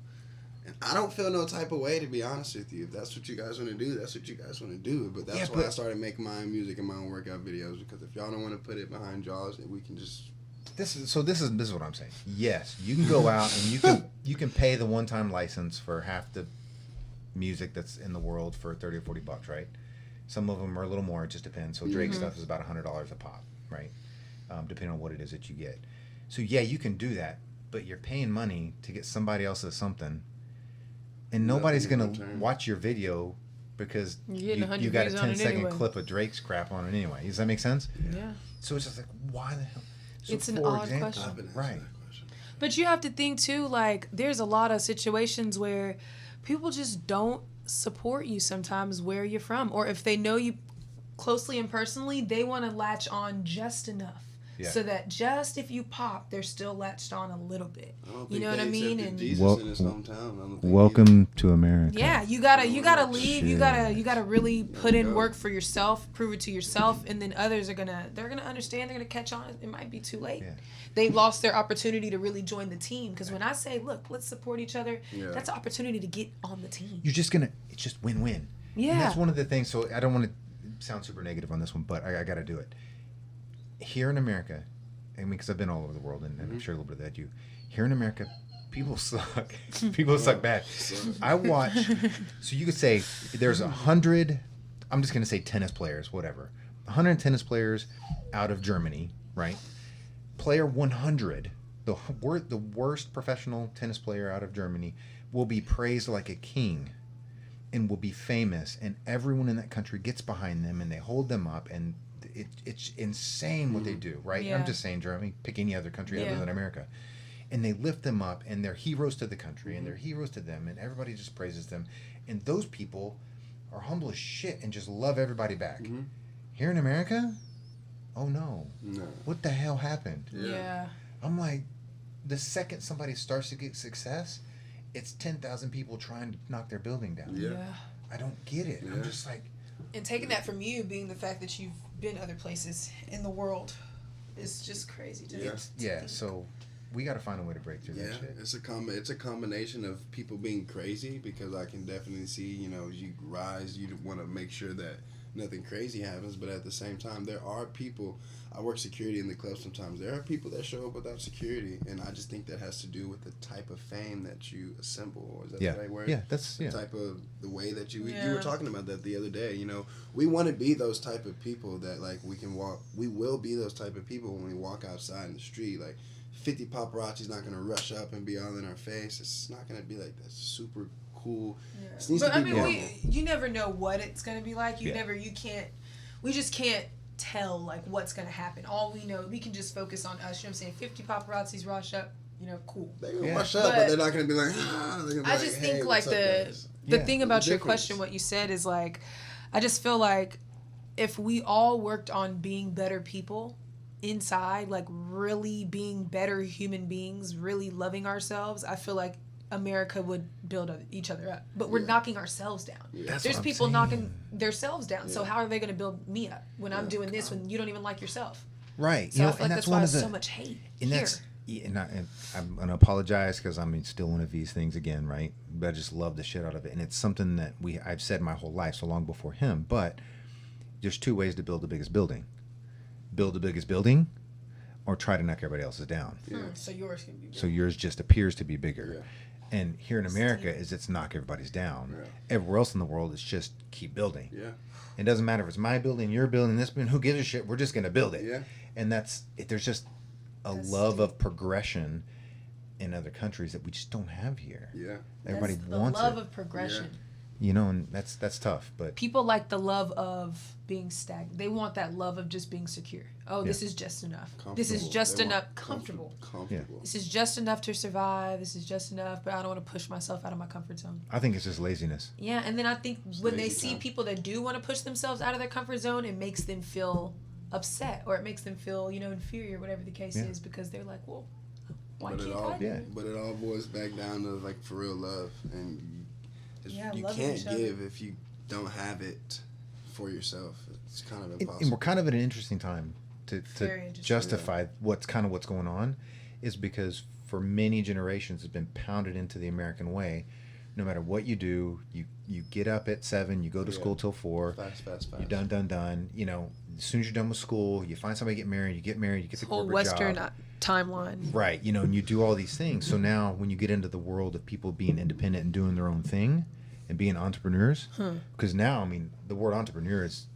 [SPEAKER 2] And I don't feel no type of way, to be honest with you. If that's what you guys want to do, that's what you guys want to do. But that's why I started making my own music and my own workout videos, because if y'all don't want to put it behind y'all's, we can just...
[SPEAKER 1] This is what I'm saying. Yes, you can go out and you can pay the one-time license for half the music that's in the world for $30 or $40, right? Some of them are a little more. It just depends. So Drake stuff is about $100 a pop, right? Depending on what it is that you get. So yeah, you can do that, but you're paying money to get somebody else's something, and nobody's gonna watch your video because
[SPEAKER 3] You're getting 100
[SPEAKER 1] you got a
[SPEAKER 3] views on it
[SPEAKER 1] 10-second
[SPEAKER 3] anyway.
[SPEAKER 1] clip of Drake's crap on it anyway. Does that make sense?
[SPEAKER 3] Yeah.
[SPEAKER 1] So it's just like, why the hell? So
[SPEAKER 3] It's an
[SPEAKER 1] for
[SPEAKER 3] odd
[SPEAKER 1] example-
[SPEAKER 3] question.
[SPEAKER 2] I've been asking
[SPEAKER 1] Right.
[SPEAKER 2] that question.
[SPEAKER 3] But you have to think too, like there's a lot of situations where people just don't support you sometimes where you're from, or if they know you closely and personally, they want to latch on just enough.
[SPEAKER 1] Yeah.
[SPEAKER 3] So that just if you pop, they're still latched on a little bit.
[SPEAKER 2] I don't
[SPEAKER 3] You
[SPEAKER 2] think
[SPEAKER 3] know what I
[SPEAKER 2] they
[SPEAKER 3] mean?
[SPEAKER 2] accepted
[SPEAKER 3] And
[SPEAKER 2] Jesus
[SPEAKER 1] Wel-
[SPEAKER 2] in his hometown. I don't think
[SPEAKER 1] Welcome to America.
[SPEAKER 3] yeah, you gotta leave. You
[SPEAKER 1] Shit.
[SPEAKER 3] gotta really put in
[SPEAKER 2] go.
[SPEAKER 3] work for yourself, prove it to yourself, and then others are gonna understand. They're gonna catch on. It might be too late.
[SPEAKER 1] Yeah.
[SPEAKER 3] They lost their opportunity to really join the team. Because when I say, look, let's support each other,
[SPEAKER 2] Yeah.
[SPEAKER 3] that's an opportunity to get on the team.
[SPEAKER 1] It's just win-win.
[SPEAKER 3] Yeah.
[SPEAKER 1] And that's one of the things. So I don't want to sound super negative on this one, but I got to do it. Here in America, I mean, because I've been all over the world, and I'm sure a little bit of that you. Here in America, people suck. People suck bad. I watch. So you could say there's 100. I'm just gonna say tennis players, whatever. 100 tennis players out of Germany, right? Player 100, the worst professional tennis player out of Germany, will be praised like a king, and will be famous, and everyone in that country gets behind them, and they hold them up, and it's insane what they do, right?
[SPEAKER 3] Yeah.
[SPEAKER 1] I'm just saying Germany, pick any other country
[SPEAKER 3] Yeah.
[SPEAKER 1] other than America. And they lift them up, and they're heroes to the country, and they're heroes to them, and everybody just praises them. And those people are humble as shit and just love everybody back.
[SPEAKER 2] Mm-hmm.
[SPEAKER 1] Here in America, oh no.
[SPEAKER 2] No.
[SPEAKER 1] What the hell happened?
[SPEAKER 3] Yeah.
[SPEAKER 1] I'm like, the second somebody starts to get success, it's 10,000 people trying to knock their building down.
[SPEAKER 2] Yeah.
[SPEAKER 1] I don't get it. I'm
[SPEAKER 2] Yeah.
[SPEAKER 1] just like,
[SPEAKER 3] And taking that from you, being the fact that you've been other places in the world, is just crazy to me.
[SPEAKER 1] yeah, so we got to find a way to break through
[SPEAKER 2] Yeah,
[SPEAKER 1] that shit.
[SPEAKER 2] it's a combination of people being crazy, because I can definitely see, you rise, you want to make sure that nothing crazy happens, but at the same time, there are people. I work security in the club sometimes. There are people that show up without security, and I just think that has to do with the type of fame that you assemble. Or is that the right word?
[SPEAKER 1] Yeah, that's,
[SPEAKER 2] The type of the way that you
[SPEAKER 3] Yeah.
[SPEAKER 2] were talking about that the other day. We want to be those type of people that like we can walk. We will be those type of people when we walk outside in the street. Like 50 paparazzi's not gonna rush up and be all in our face. It's not gonna be like that. Super cool.
[SPEAKER 3] Yeah.
[SPEAKER 2] It needs
[SPEAKER 3] But
[SPEAKER 2] to
[SPEAKER 3] I
[SPEAKER 2] be
[SPEAKER 3] mean,
[SPEAKER 2] normal.
[SPEAKER 3] you never know what it's gonna be like.
[SPEAKER 1] Yeah.
[SPEAKER 3] We just can't tell like what's gonna happen. All we know, we can just focus on us. You know what I'm saying? 50 paparazzis rush up. Cool.
[SPEAKER 2] They're gonna
[SPEAKER 1] Yeah.
[SPEAKER 2] rush up, but
[SPEAKER 3] But
[SPEAKER 2] they're not gonna be like. They're gonna be
[SPEAKER 3] I just
[SPEAKER 2] hey,
[SPEAKER 3] think like
[SPEAKER 2] what's up, guys?
[SPEAKER 3] the
[SPEAKER 1] Yeah.
[SPEAKER 3] thing
[SPEAKER 2] There's
[SPEAKER 3] about
[SPEAKER 2] a
[SPEAKER 3] your
[SPEAKER 2] difference.
[SPEAKER 3] question, what you said is like, I just feel like if we all worked on being better people inside, like really being better human beings, really loving ourselves, I feel like America would build each other up. But we're
[SPEAKER 2] Yeah.
[SPEAKER 3] knocking ourselves down.
[SPEAKER 1] That's
[SPEAKER 3] There's
[SPEAKER 1] what I'm
[SPEAKER 3] people
[SPEAKER 1] saying.
[SPEAKER 3] knocking themselves down. So
[SPEAKER 2] Yeah.
[SPEAKER 3] how are they going to build me up when I'm
[SPEAKER 2] Yeah.
[SPEAKER 3] doing this when you don't even like yourself?
[SPEAKER 1] Right.
[SPEAKER 3] So I feel like that's why
[SPEAKER 1] one
[SPEAKER 3] there's
[SPEAKER 1] of the,
[SPEAKER 3] so much hate
[SPEAKER 1] and
[SPEAKER 3] here.
[SPEAKER 1] that's, yeah, and I'm gonna apologize because I'm still one of these things again, right? But I just love the shit out of it, and it's something that I've said my whole life, so long before him. But there's two ways to build the biggest building: build the biggest building, or try to knock everybody else's down.
[SPEAKER 3] So yours can be
[SPEAKER 1] So yours just appears to be bigger.
[SPEAKER 2] Yeah.
[SPEAKER 1] And here in America, it's knock everybody's down.
[SPEAKER 2] Yeah.
[SPEAKER 1] Everywhere else in the world, it's just keep building.
[SPEAKER 2] Yeah.
[SPEAKER 1] It doesn't matter if it's my building, your building, this building. Who gives a shit? We're just gonna build it.
[SPEAKER 2] Yeah.
[SPEAKER 1] And there's just a
[SPEAKER 3] That's
[SPEAKER 1] love of progression in other countries that we just don't have here.
[SPEAKER 2] Yeah.
[SPEAKER 1] Everybody
[SPEAKER 3] That's the
[SPEAKER 1] wants
[SPEAKER 3] love
[SPEAKER 1] it,
[SPEAKER 3] of progression.
[SPEAKER 1] and that's tough. But
[SPEAKER 3] People like the love of being stagnant. They want that love of just being secure. Oh, this is just enough. This is
[SPEAKER 2] Comfortable.
[SPEAKER 3] just
[SPEAKER 2] They want
[SPEAKER 3] enough. Comfortable.
[SPEAKER 2] Comfortable.
[SPEAKER 3] This is just enough to survive. This is just enough, but I don't want to push myself out of my comfort zone.
[SPEAKER 1] I think it's just laziness.
[SPEAKER 3] Yeah, and then I think when they
[SPEAKER 2] lazy
[SPEAKER 3] see
[SPEAKER 2] time.
[SPEAKER 3] people that do want to push themselves out of their comfort zone, it makes them feel upset or it makes them feel, inferior, whatever the case
[SPEAKER 1] Yeah.
[SPEAKER 3] is, because they're like, well, why
[SPEAKER 2] But it
[SPEAKER 3] can't
[SPEAKER 2] all,
[SPEAKER 3] I do it?
[SPEAKER 2] but it all boils back down to like for real love, and
[SPEAKER 3] Yeah,
[SPEAKER 2] you
[SPEAKER 3] loving
[SPEAKER 2] can't
[SPEAKER 3] each other.
[SPEAKER 2] give if you don't have it for yourself. It's kind of
[SPEAKER 1] And
[SPEAKER 2] impossible.
[SPEAKER 1] we're kind of at an interesting time to
[SPEAKER 3] Very interesting.
[SPEAKER 1] justify what's going on, is because for many generations it's been pounded into the American way. No matter what you do, you get up at 7, you go to
[SPEAKER 2] Yeah.
[SPEAKER 1] school till 4.
[SPEAKER 2] Fast.
[SPEAKER 1] You're done. As soon as you're done with school, you find somebody, get married, you get the
[SPEAKER 3] Whole
[SPEAKER 1] corporate
[SPEAKER 3] Western
[SPEAKER 1] job.
[SPEAKER 3] timeline.
[SPEAKER 1] Right, and you do all these things. So now when you get into the world of people being independent and doing their own thing and being entrepreneurs, because now, I mean, the word entrepreneur is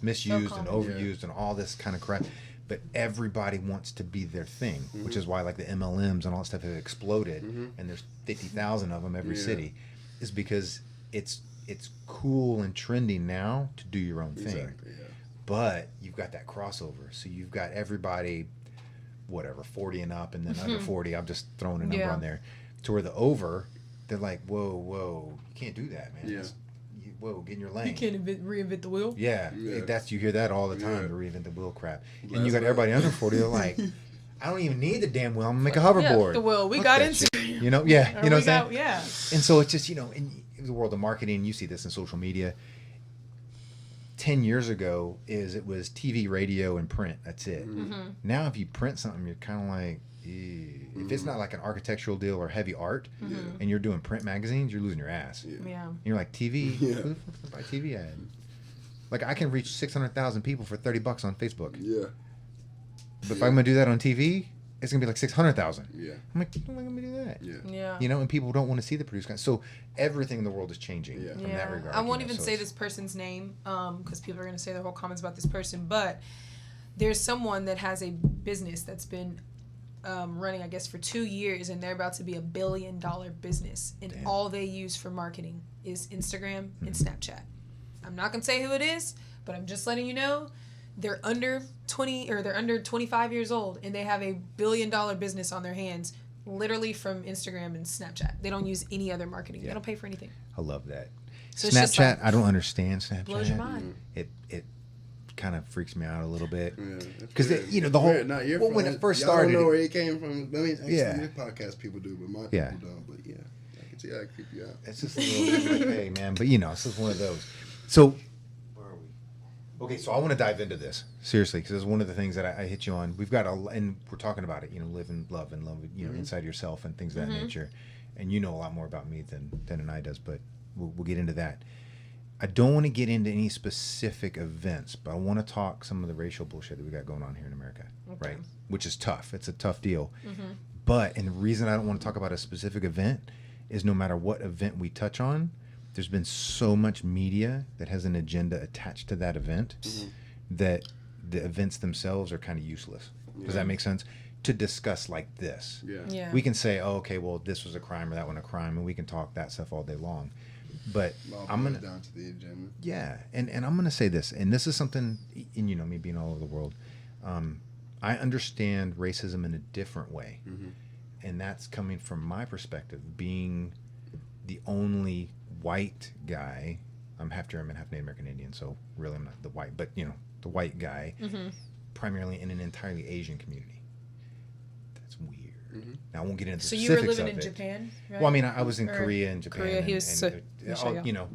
[SPEAKER 1] misused and
[SPEAKER 3] common.
[SPEAKER 1] overused and all this kind of crap. But everybody wants to be their thing,
[SPEAKER 2] Mm-hmm.
[SPEAKER 1] which is why like the MLMs and all that stuff have exploded, and there's 50,000 of them every
[SPEAKER 2] Yeah.
[SPEAKER 1] city, is because it's it's cool and trendy now to do your own thing.
[SPEAKER 2] Exactly, yeah.
[SPEAKER 1] But you've got that crossover. So you've got everybody, whatever, 40 and up, and then under 40. I'm just throwing a number on there. To where the over, they're like, whoa, you can't do that, man.
[SPEAKER 2] Yeah.
[SPEAKER 1] Whoa, get in your lane.
[SPEAKER 3] You can't reinvent the wheel.
[SPEAKER 1] Yeah,
[SPEAKER 2] Yeah.
[SPEAKER 1] that's you hear that all the time.
[SPEAKER 2] Yeah.
[SPEAKER 1] To reinvent the wheel crap. And
[SPEAKER 2] Last
[SPEAKER 1] you got
[SPEAKER 2] night.
[SPEAKER 1] everybody under 40. They're like, I don't even need the damn wheel. I'm gonna make a hoverboard.
[SPEAKER 3] The wheel. We
[SPEAKER 1] Fuck
[SPEAKER 3] got
[SPEAKER 1] that
[SPEAKER 3] into.
[SPEAKER 1] shit. You know, yeah. You know what I'm saying?
[SPEAKER 3] Yeah.
[SPEAKER 1] And so it's just, in the world of marketing, you see this in social media. 10 years ago, it was TV, radio, and print. That's it.
[SPEAKER 3] Mm-hmm.
[SPEAKER 1] Now, if you print something, you're kind of like, if it's not like an architectural deal or heavy art, and you're doing print magazines, you're losing your ass.
[SPEAKER 3] Yeah.
[SPEAKER 1] And you're like, TV?
[SPEAKER 2] Yeah.
[SPEAKER 1] Who the fuck's gonna buy a TV ad? Like, I can reach 600,000 people for $30 on Facebook.
[SPEAKER 2] Yeah.
[SPEAKER 1] But if I'm gonna do that on TV, it's gonna be like 600,000.
[SPEAKER 2] Yeah.
[SPEAKER 1] I'm like, how am I gonna do that?
[SPEAKER 2] Yeah.
[SPEAKER 3] Yeah.
[SPEAKER 1] And people don't want to see the produced content. So everything in the world is changing
[SPEAKER 2] Yeah.
[SPEAKER 1] from that regard.
[SPEAKER 3] I won't
[SPEAKER 1] so
[SPEAKER 3] even say
[SPEAKER 1] it's-
[SPEAKER 3] this person's name because people are going to say their whole comments about this person. But there's someone that has a business that's been running, I guess, for 2 years, and they're about to be $1 billion business. And
[SPEAKER 1] Damn.
[SPEAKER 3] all they use for marketing is Instagram and Snapchat. I'm not going to say who it is, but I'm just letting you know. They're under 20 or they're under 25 years old, and they have a $1 billion business on their hands, literally from Instagram and Snapchat. They don't use any other marketing.
[SPEAKER 1] Yeah.
[SPEAKER 3] They don't pay for anything.
[SPEAKER 1] I love that.
[SPEAKER 3] So it's just
[SPEAKER 1] Snapchat,
[SPEAKER 3] like-
[SPEAKER 1] I don't understand Snapchat.
[SPEAKER 3] Blows your mind.
[SPEAKER 1] It kind of freaks me out a little bit.
[SPEAKER 2] Yeah.
[SPEAKER 1] Because the whole when it first started,
[SPEAKER 2] I don't know where it came from. I mean, actually,
[SPEAKER 1] Yeah.
[SPEAKER 2] this podcast people do, but my
[SPEAKER 1] Yeah.
[SPEAKER 2] people don't. But yeah, I can see how it creep you out.
[SPEAKER 1] it's just a little bit like, hey man, but it's just one of those. So where are we? Okay, so I want to dive into this seriously because it's one of the things that I hit you on. We've got and we're talking about it. Live and love inside yourself and things of that nature. And you know a lot more about me than Aniya does, but we'll get into that. I don't want to get into any specific events, but I want to talk some of the racial bullshit that we got going on here in America, right? Which is tough. It's a tough deal. And the reason I don't want to talk about a specific event is no matter what event we touch on, there's been so much media that has an agenda attached to that event that the events themselves are kind of useless. Does that make sense? To discuss like this.
[SPEAKER 3] Yeah.
[SPEAKER 1] We can say, oh, okay, well, this was a crime or that one a crime, and we can talk that stuff all day long. But I'm gonna
[SPEAKER 2] down to the agenda.
[SPEAKER 1] yeah, and I'm gonna say this, and this is something, and me being all over the world, I understand racism in a different way, and that's coming from my perspective, being the only white guy. I'm half German, half Native American Indian, so really I'm not the white, but the white guy, primarily in an entirely Asian community. That's weird. Now I won't get into the
[SPEAKER 3] So you were
[SPEAKER 1] specifics
[SPEAKER 3] living
[SPEAKER 1] of
[SPEAKER 3] in
[SPEAKER 1] it.
[SPEAKER 3] Japan, right?
[SPEAKER 1] All was in
[SPEAKER 3] Or
[SPEAKER 1] Korea and Japan.
[SPEAKER 3] Korea, he
[SPEAKER 1] and,
[SPEAKER 3] was
[SPEAKER 1] and,
[SPEAKER 3] Michelle.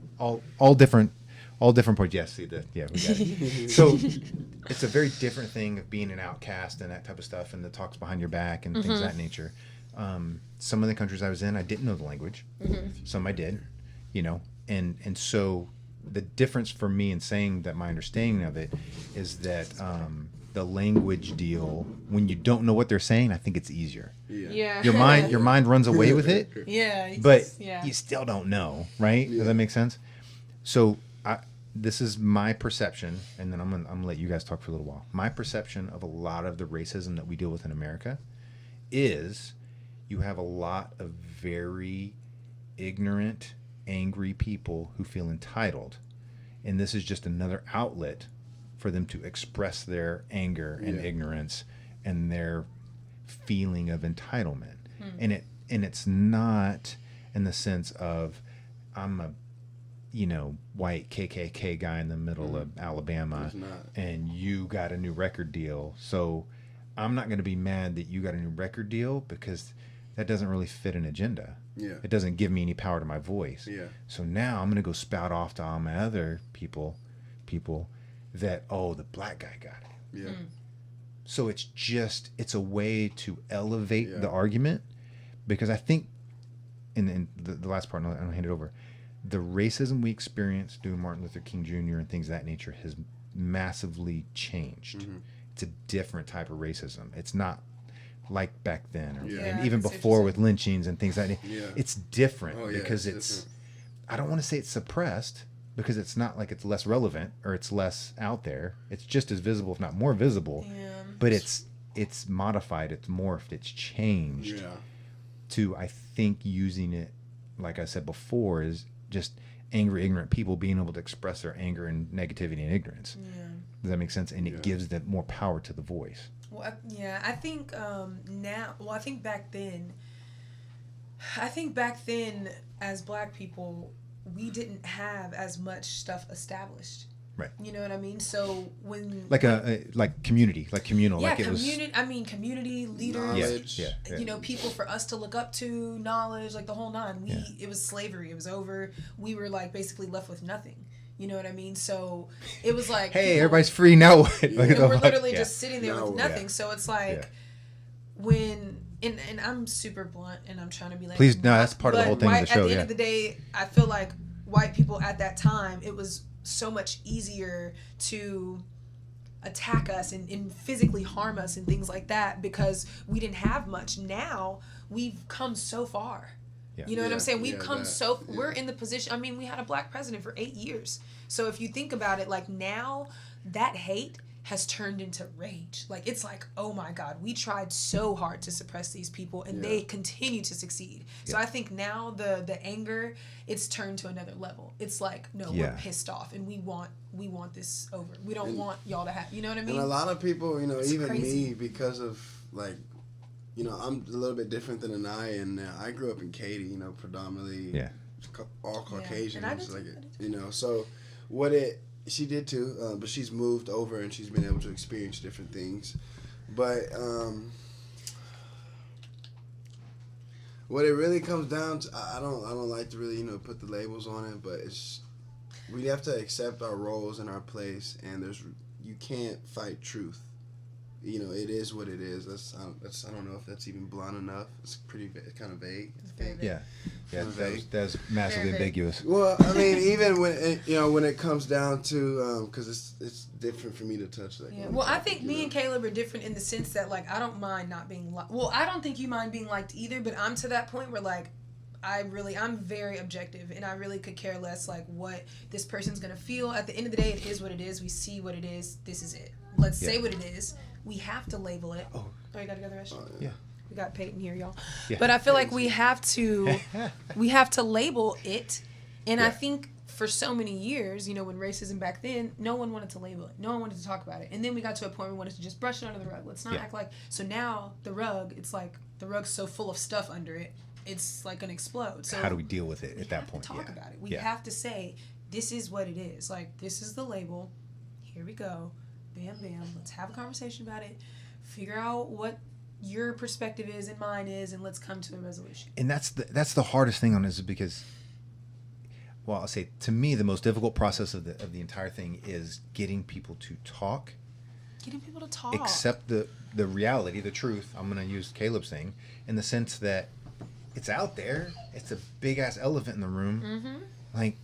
[SPEAKER 1] all different parts. Yes, we got it. So it's a very different thing of being an outcast and that type of stuff, and the talks behind your back and things of that nature. Some of the countries I was in, I didn't know the language. Some I did, and so the difference for me in saying that my understanding of it is that the language deal, when you don't know what they're saying, I think it's easier.
[SPEAKER 3] Yeah.
[SPEAKER 1] Your mind runs away with it.
[SPEAKER 3] Yeah.
[SPEAKER 1] But
[SPEAKER 3] yeah.
[SPEAKER 1] you still don't know, right? Does that make sense? So this is my perception, and then I'm gonna let you guys talk for a little while. My perception of a lot of the racism that we deal with in America is you have a lot of very ignorant, angry people who feel entitled, and this is just another outlet for them to express their anger and ignorance and their feeling of entitlement. And it's not in the sense of I'm a white KKK guy in the middle of Alabama
[SPEAKER 2] It's not.
[SPEAKER 1] and you got a new record deal, so I'm not going to be mad that you got a new record deal because that doesn't really fit an agenda. It doesn't give me any power to my voice. So now I'm going to go spout off to all my other people that, oh, the black guy got it. So it's a way to elevate the argument, because I think, in the last part, and I'll hand it over, the racism we experienced during Martin Luther King Jr. and things of that nature has massively changed. It's a different type of racism. It's not like back then, and even
[SPEAKER 3] that's
[SPEAKER 1] before
[SPEAKER 3] interesting.
[SPEAKER 1] with lynchings and things like that. It's different because
[SPEAKER 2] it's
[SPEAKER 1] I don't want to say it's suppressed, because it's not like it's less relevant or it's less out there. It's just as visible, if not more visible. But it's modified, it's morphed, it's changed to, I think, using it, like I said before, is just angry, ignorant people being able to express their anger and negativity and ignorance.
[SPEAKER 3] Yeah.
[SPEAKER 1] Does that make sense? And it gives them more power to the voice.
[SPEAKER 3] Well, I think now. Well, I think back then. As Black people, we didn't have as much stuff established.
[SPEAKER 1] Right.
[SPEAKER 3] You know what I mean? So when
[SPEAKER 1] like community, like communal, like it was.
[SPEAKER 3] Community leaders.
[SPEAKER 2] Knowledge.
[SPEAKER 1] Yeah.
[SPEAKER 3] You know, people for us to look up to, knowledge, like the whole nine. It was slavery. It was over. We were like basically left with nothing. You know what I mean? So it was like,
[SPEAKER 1] hey, everybody's free now. What?
[SPEAKER 3] And we're literally just sitting there with nothing.
[SPEAKER 1] Yeah.
[SPEAKER 3] So it's like when, and I'm super blunt, and I'm trying to be like,
[SPEAKER 1] please, no, that's part of the whole thing of the show.
[SPEAKER 3] At the end of the day, I feel like white people at that time, it was so much easier to attack us and physically harm us and things like that because we didn't have much. Now we've come so far. Yeah. You know what I'm saying? We've come we're in the position. I mean, we had a Black president for 8 years. So if you think about it, like now that hate has turned into rage. Like it's like, oh my God, we tried so hard to suppress these people and they continue to succeed. So I think now the anger, it's turned to another level. It's like, no, we're pissed off and we want this over. We don't want y'all to have, you know what I mean?
[SPEAKER 2] And a lot of people, you know, it's even
[SPEAKER 3] crazy.
[SPEAKER 2] me, because of like, you know, I'm a little bit different than Aniya, and I grew up in Katy, you know, predominantly all Caucasians, like, you know, so she did too, but she's moved over and she's been able to experience different things. But what it really comes down to, I don't like to really, you know, put the labels on it, but we have to accept our roles and our place, and you can't fight truth. You know, it is what it is. I don't know if that's even blunt enough. It's kind of vague.
[SPEAKER 1] Yeah, that's massively ambiguous.
[SPEAKER 2] Well, I mean, even when it comes down to because it's different for me to touch that.
[SPEAKER 3] Yeah. Well, I think me and Caleb are different in the sense that like I don't mind not being liked. Well, I don't think you mind being liked either, but I'm to that point where like I'm very objective, and I really could care less like what this person's gonna feel. At the end of the day, it is what it is. We see what it is. This is it. Let's say what it is. We have to label it. Oh, you gotta go to the restroom?
[SPEAKER 1] Yeah.
[SPEAKER 3] We got Peyton here, y'all.
[SPEAKER 1] Yeah.
[SPEAKER 3] But I feel like we have to label it. And I think for so many years, you know, when racism back then, no one wanted to label it. No one wanted to talk about it. And then we got to a point where we wanted to just brush it under the rug. Let's not act like, so now the rug, it's like the rug's so full of stuff under it, it's like gonna explode. So
[SPEAKER 1] how do we deal with it at that point?
[SPEAKER 3] Talk about it. We have to say, this is what it is. Like, this is the label. Here we go. Bam, bam. Let's have a conversation about it. Figure out what your perspective is and mine is, and let's come to a resolution.
[SPEAKER 1] And that's the hardest thing on this, is because, well, I'll say to me the most difficult process of the entire thing is getting people to talk.
[SPEAKER 3] Getting people to talk.
[SPEAKER 1] Accept the reality, the truth. I'm gonna use Caleb's thing in the sense that it's out there. It's a big ass elephant in the room. Mm-hmm. Like.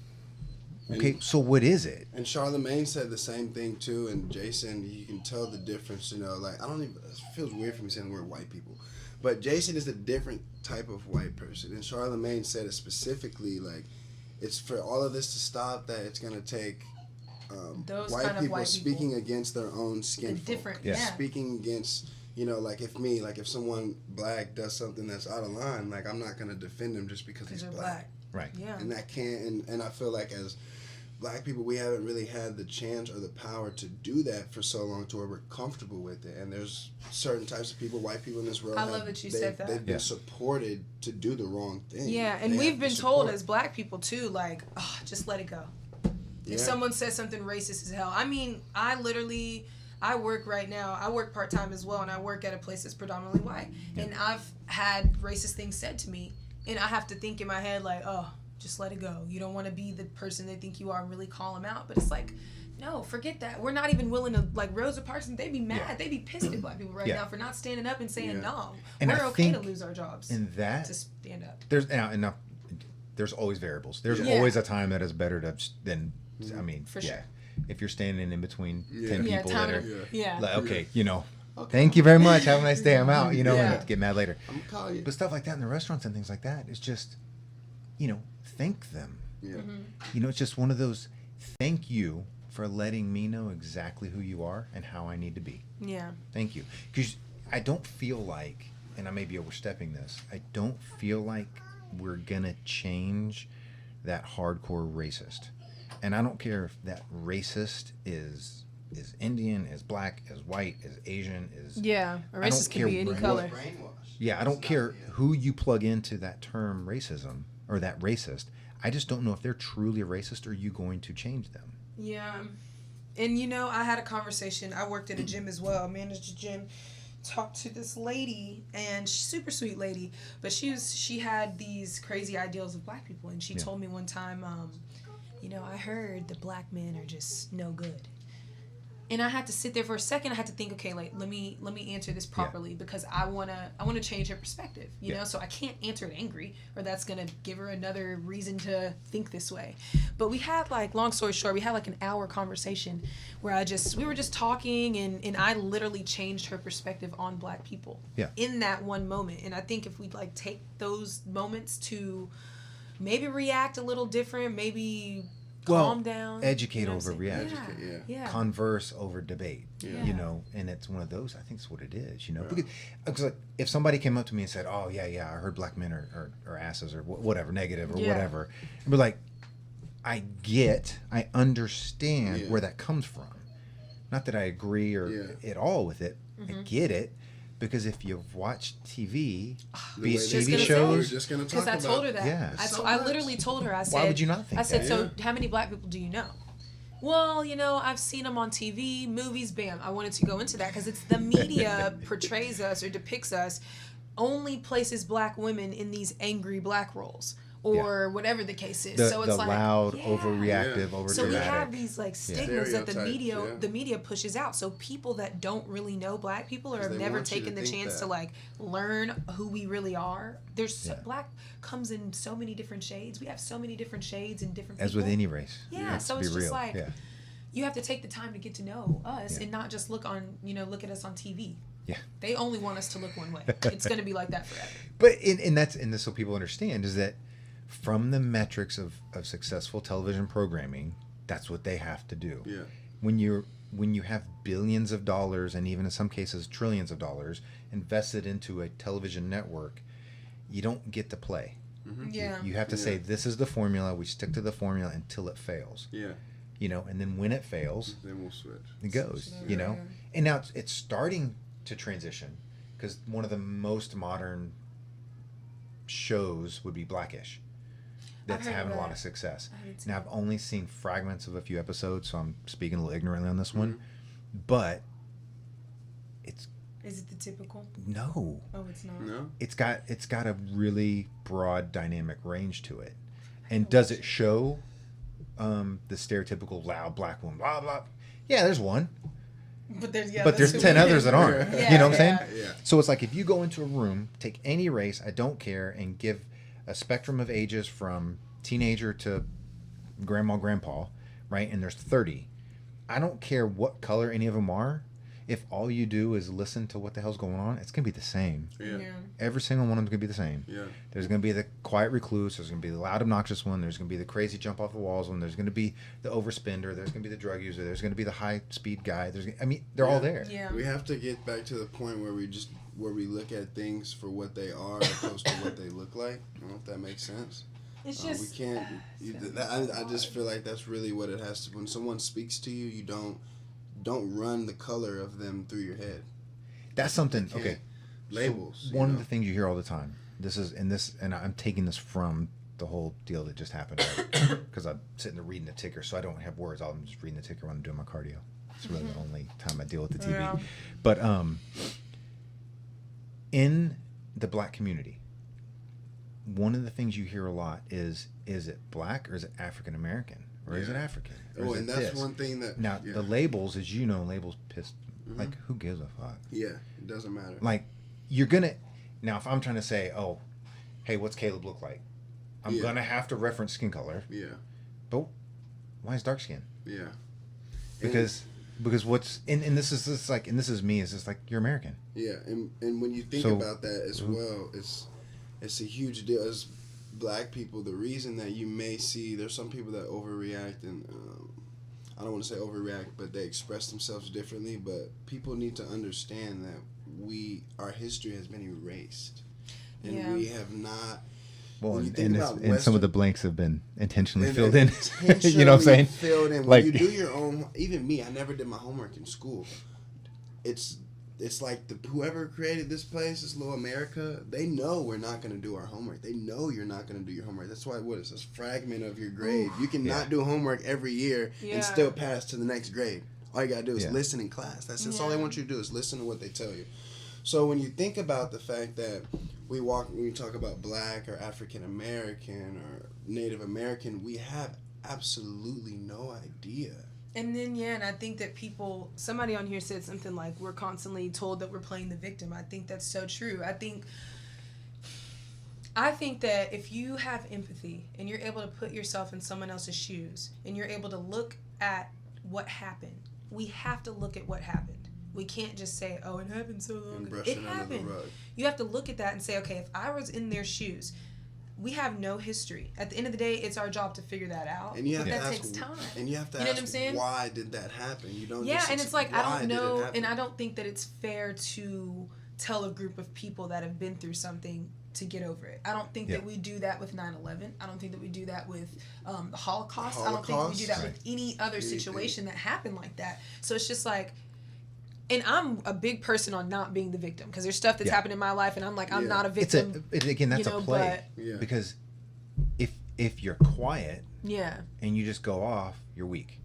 [SPEAKER 1] Okay, so what is it?
[SPEAKER 2] And Charlemagne said the same thing too, and Jason, you can tell the difference, you know, like, it feels weird for me saying the word white people, but Jason is a different type of white person, and Charlemagne said it specifically, like, it's for all of this to stop, that it's going to take white people speaking against their own skin folk. Speaking against, you know, like if someone Black does something that's out of line, like, I'm not going to defend him just because he's black.
[SPEAKER 1] Right.
[SPEAKER 3] Yeah.
[SPEAKER 2] And that can't, and I feel like as Black people, we haven't really had the chance or the power to do that for so long to where we're comfortable with it. And there's certain types of people, white people in this world.
[SPEAKER 3] I love that you said that.
[SPEAKER 2] They've been supported to do the wrong thing.
[SPEAKER 3] Yeah, and we've been told as Black people too, like, oh, just let it go. If someone says something racist as hell, I mean, I work right now. I work part-time as well, and I work at a place that's predominantly white. Yeah. And I've had racist things said to me, and I have to think in my head like, oh, just let it go. You don't want to be the person they think you are and really call them out. But it's like, no, forget that. We're not even willing to, like, Rosa Parks, they'd be mad. They'd be pissed at Black people right now for not standing up and saying, no, and we're okay to lose our jobs. And that, to stand up.
[SPEAKER 1] There's always variables. There's always a time that is better than, I mean, for sure. If you're standing in between 10 people that are, like, okay, you know, thank you very much. Have a nice day. I'm out. You know, and get mad later.
[SPEAKER 2] I'm gonna call you.
[SPEAKER 1] But stuff like that in the restaurants and things like that, it's just, you know, thank them. Yeah. Mm-hmm. You know, it's just one of those, thank you for letting me know exactly who you are and how I need to be.
[SPEAKER 3] Yeah.
[SPEAKER 1] Thank you. Because I don't feel like, and I may be overstepping this, I don't feel like we're going to change that hardcore racist. And I don't care if that racist is Indian, is black, is white, is Asian, is...
[SPEAKER 3] Yeah, a
[SPEAKER 1] I don't
[SPEAKER 3] racist can
[SPEAKER 1] care
[SPEAKER 3] be any
[SPEAKER 1] what-
[SPEAKER 3] color.
[SPEAKER 1] Yeah, I don't care who you plug into that term racism or that racist. I just don't know if they're truly a racist or are you going to change them.
[SPEAKER 3] Yeah. And, you know, I had a conversation. I worked at a gym as well, managed a gym. Talked to this lady, and super sweet lady, but she had these crazy ideals of black people, and she told me one time, you know, I heard the black men are just no good. And I had to sit there for a second. I had to think, okay, like let me answer this properly because I wanna change her perspective, you know. So I can't answer it angry, or that's gonna give her another reason to think this way. But we had long story short, we had an hour conversation where we were just talking, and I literally changed her perspective on black people.
[SPEAKER 1] Yeah.
[SPEAKER 3] In that one moment, and I think if we take those moments to maybe react a little different, maybe. Calm down.
[SPEAKER 1] Educate
[SPEAKER 3] you know
[SPEAKER 1] over react.
[SPEAKER 3] Yeah.
[SPEAKER 1] Converse over debate.
[SPEAKER 3] Yeah.
[SPEAKER 1] You know, and it's one of those. I think it's what it is. You know, because if somebody came up to me and said, "Oh yeah, I heard black men are asses or whatever, negative or whatever," and be like, I understand where that comes from. Not that I agree or at all with it. I get it. Because if you've watched TV, be it TV shows,
[SPEAKER 3] because I told her that.
[SPEAKER 1] Yeah.
[SPEAKER 3] I literally told her. I said,
[SPEAKER 1] why would you not think
[SPEAKER 3] I said,
[SPEAKER 1] that?
[SPEAKER 3] so how many black people do you know? Well, you know, I've seen them on TV, movies. Bam. I wanted to go into that because it's the media portrays us or depicts us, only places black women in these angry black roles. Or whatever the case is. So it's
[SPEAKER 1] the loud, overreactive, overdramatic.
[SPEAKER 3] So we have these stigmas that the
[SPEAKER 2] the
[SPEAKER 3] media pushes out. So people that don't really know black people or have never taken the chance to learn who we really are. Black comes in so many different shades. We have so many different shades and different people.
[SPEAKER 1] As with any race.
[SPEAKER 3] Yeah. So it's just you have to take the time to get to know us and not just look at us on TV.
[SPEAKER 1] Yeah.
[SPEAKER 3] They only want us to look one way. It's going to be like that forever.
[SPEAKER 1] But and this so people understand is that from the metrics of successful television programming, that's what they have to do.
[SPEAKER 2] Yeah.
[SPEAKER 1] When you have billions of dollars and even in some cases trillions of dollars invested into a television network, you don't get to play.
[SPEAKER 2] Mm-hmm.
[SPEAKER 3] Yeah.
[SPEAKER 1] You have to say this is the formula. We stick to the formula until it fails.
[SPEAKER 2] Yeah.
[SPEAKER 1] You know, and then when it fails,
[SPEAKER 2] then we'll switch.
[SPEAKER 1] It goes. You know, and now it's starting to transition because one of the most modern shows would be Blackish. That's having a lot of success. Now, I've only seen fragments of a few episodes, so I'm speaking a little ignorantly on this one. But it's...
[SPEAKER 3] Is it the typical?
[SPEAKER 1] No.
[SPEAKER 3] Oh, it's not?
[SPEAKER 2] No?
[SPEAKER 1] It's got a really broad dynamic range to it. And does it show the stereotypical loud black woman, blah, blah? Yeah, there's one.
[SPEAKER 3] But there's
[SPEAKER 1] 10 others that aren't. You know what I'm saying?
[SPEAKER 2] Yeah.
[SPEAKER 1] So it's like if you go into a room, take any race, I don't care, and give a spectrum of ages from teenager to grandpa, right? And there's 30. I don't care what color any of them are. If all you do is listen to what the hell's going on, it's going to be the same.
[SPEAKER 2] Yeah.
[SPEAKER 1] Every single one of them's going to be the same.
[SPEAKER 2] Yeah.
[SPEAKER 1] There's going to be the quiet recluse. There's going to be the loud, obnoxious one. There's going to be the crazy jump off the walls one. There's going to be the overspender. There's going to be the drug user. There's going to be the high-speed guy. They're all there.
[SPEAKER 3] Yeah.
[SPEAKER 2] We have to get back to the point where we look at things for what they are as opposed to what they look like. I don't know if that makes sense.
[SPEAKER 3] It's just...
[SPEAKER 2] We can't... I just feel like that's really what it has to... When someone speaks to you, you don't run the color of them through your head.
[SPEAKER 1] That's something... Okay.
[SPEAKER 2] Labels.
[SPEAKER 1] So one of the things you hear all the time, and I'm taking this from the whole deal that just happened, because I'm sitting there reading the ticker, so I don't have words. I'm just reading the ticker when I'm doing my cardio. It's really the only time I deal with the TV.
[SPEAKER 3] Yeah.
[SPEAKER 1] But in the black community, one of the things you hear a lot is it black or is it African American or is it African?
[SPEAKER 2] Oh, and that's one thing that...
[SPEAKER 1] Now, the labels, as you know, labels piss... Like, who gives a fuck?
[SPEAKER 2] Yeah, it doesn't matter.
[SPEAKER 1] Like, you're going to... Now, if I'm trying to say, oh, hey, what's Caleb look like? I'm going to have to reference skin color.
[SPEAKER 2] Yeah.
[SPEAKER 1] But why is dark skin?
[SPEAKER 2] Yeah.
[SPEAKER 1] Because what's... And this is just like... And this is me. It's just like, you're American.
[SPEAKER 2] Yeah, and when you think about that as well, it's a huge deal. As black people, the reason that you may see... There's some people that overreact and... I don't want to say overreact, but they express themselves differently. But people need to understand that our history has been erased, and we have not.
[SPEAKER 1] Well,
[SPEAKER 2] when you
[SPEAKER 1] and,
[SPEAKER 2] think about
[SPEAKER 1] and some of the
[SPEAKER 2] Western-
[SPEAKER 1] blanks have been intentionally
[SPEAKER 2] and
[SPEAKER 1] filled in.
[SPEAKER 2] intentionally
[SPEAKER 1] You know what I'm saying?
[SPEAKER 2] Filled in. When
[SPEAKER 1] Like-
[SPEAKER 2] you do your own, even me, I never did my homework in school. It's like whoever created this place, this little America, they know we're not going to do our homework. They know you're not going to do your homework. That's why what is this fragment of your grade? You cannot do homework every year and still pass to the next grade. All you got to do is listen in class. That's all they want you to do is listen to what they tell you. So when you think about the fact that when we talk about Black or African American or Native American, we have absolutely no idea.
[SPEAKER 3] And then, and I think that somebody on here said something like, we're constantly told that we're playing the victim. I think that's so true. I think that if you have empathy and you're able to put yourself in someone else's shoes and you're able to look at what happened, we have to look at what happened. We can't just say, oh, it happened so long ago. It happened. You have to look at that and say, okay, if I was in their shoes, we have no history. At the end of the day, it's our job to figure that out.
[SPEAKER 2] And you have
[SPEAKER 3] but
[SPEAKER 2] to
[SPEAKER 3] that
[SPEAKER 2] ask,
[SPEAKER 3] takes time.
[SPEAKER 2] And you have to
[SPEAKER 3] You know what
[SPEAKER 2] ask,
[SPEAKER 3] I'm saying?
[SPEAKER 2] why did that happen? You don't.
[SPEAKER 3] Yeah,
[SPEAKER 2] just
[SPEAKER 3] and it's like, I don't know,
[SPEAKER 2] happen?
[SPEAKER 3] and I don't think that it's fair to tell a group of people that have been through something to get over it. I don't think that we do that with 9/11. I don't think that we do that with the Holocaust. I don't think that we do that with any other situation that happened like that. So it's just like, and I'm a big person on not being the victim because there's stuff that's happened in my life and I'm like, I'm not a victim.
[SPEAKER 1] Again, that's a play. Because if you're quiet and you just go off, you're weak.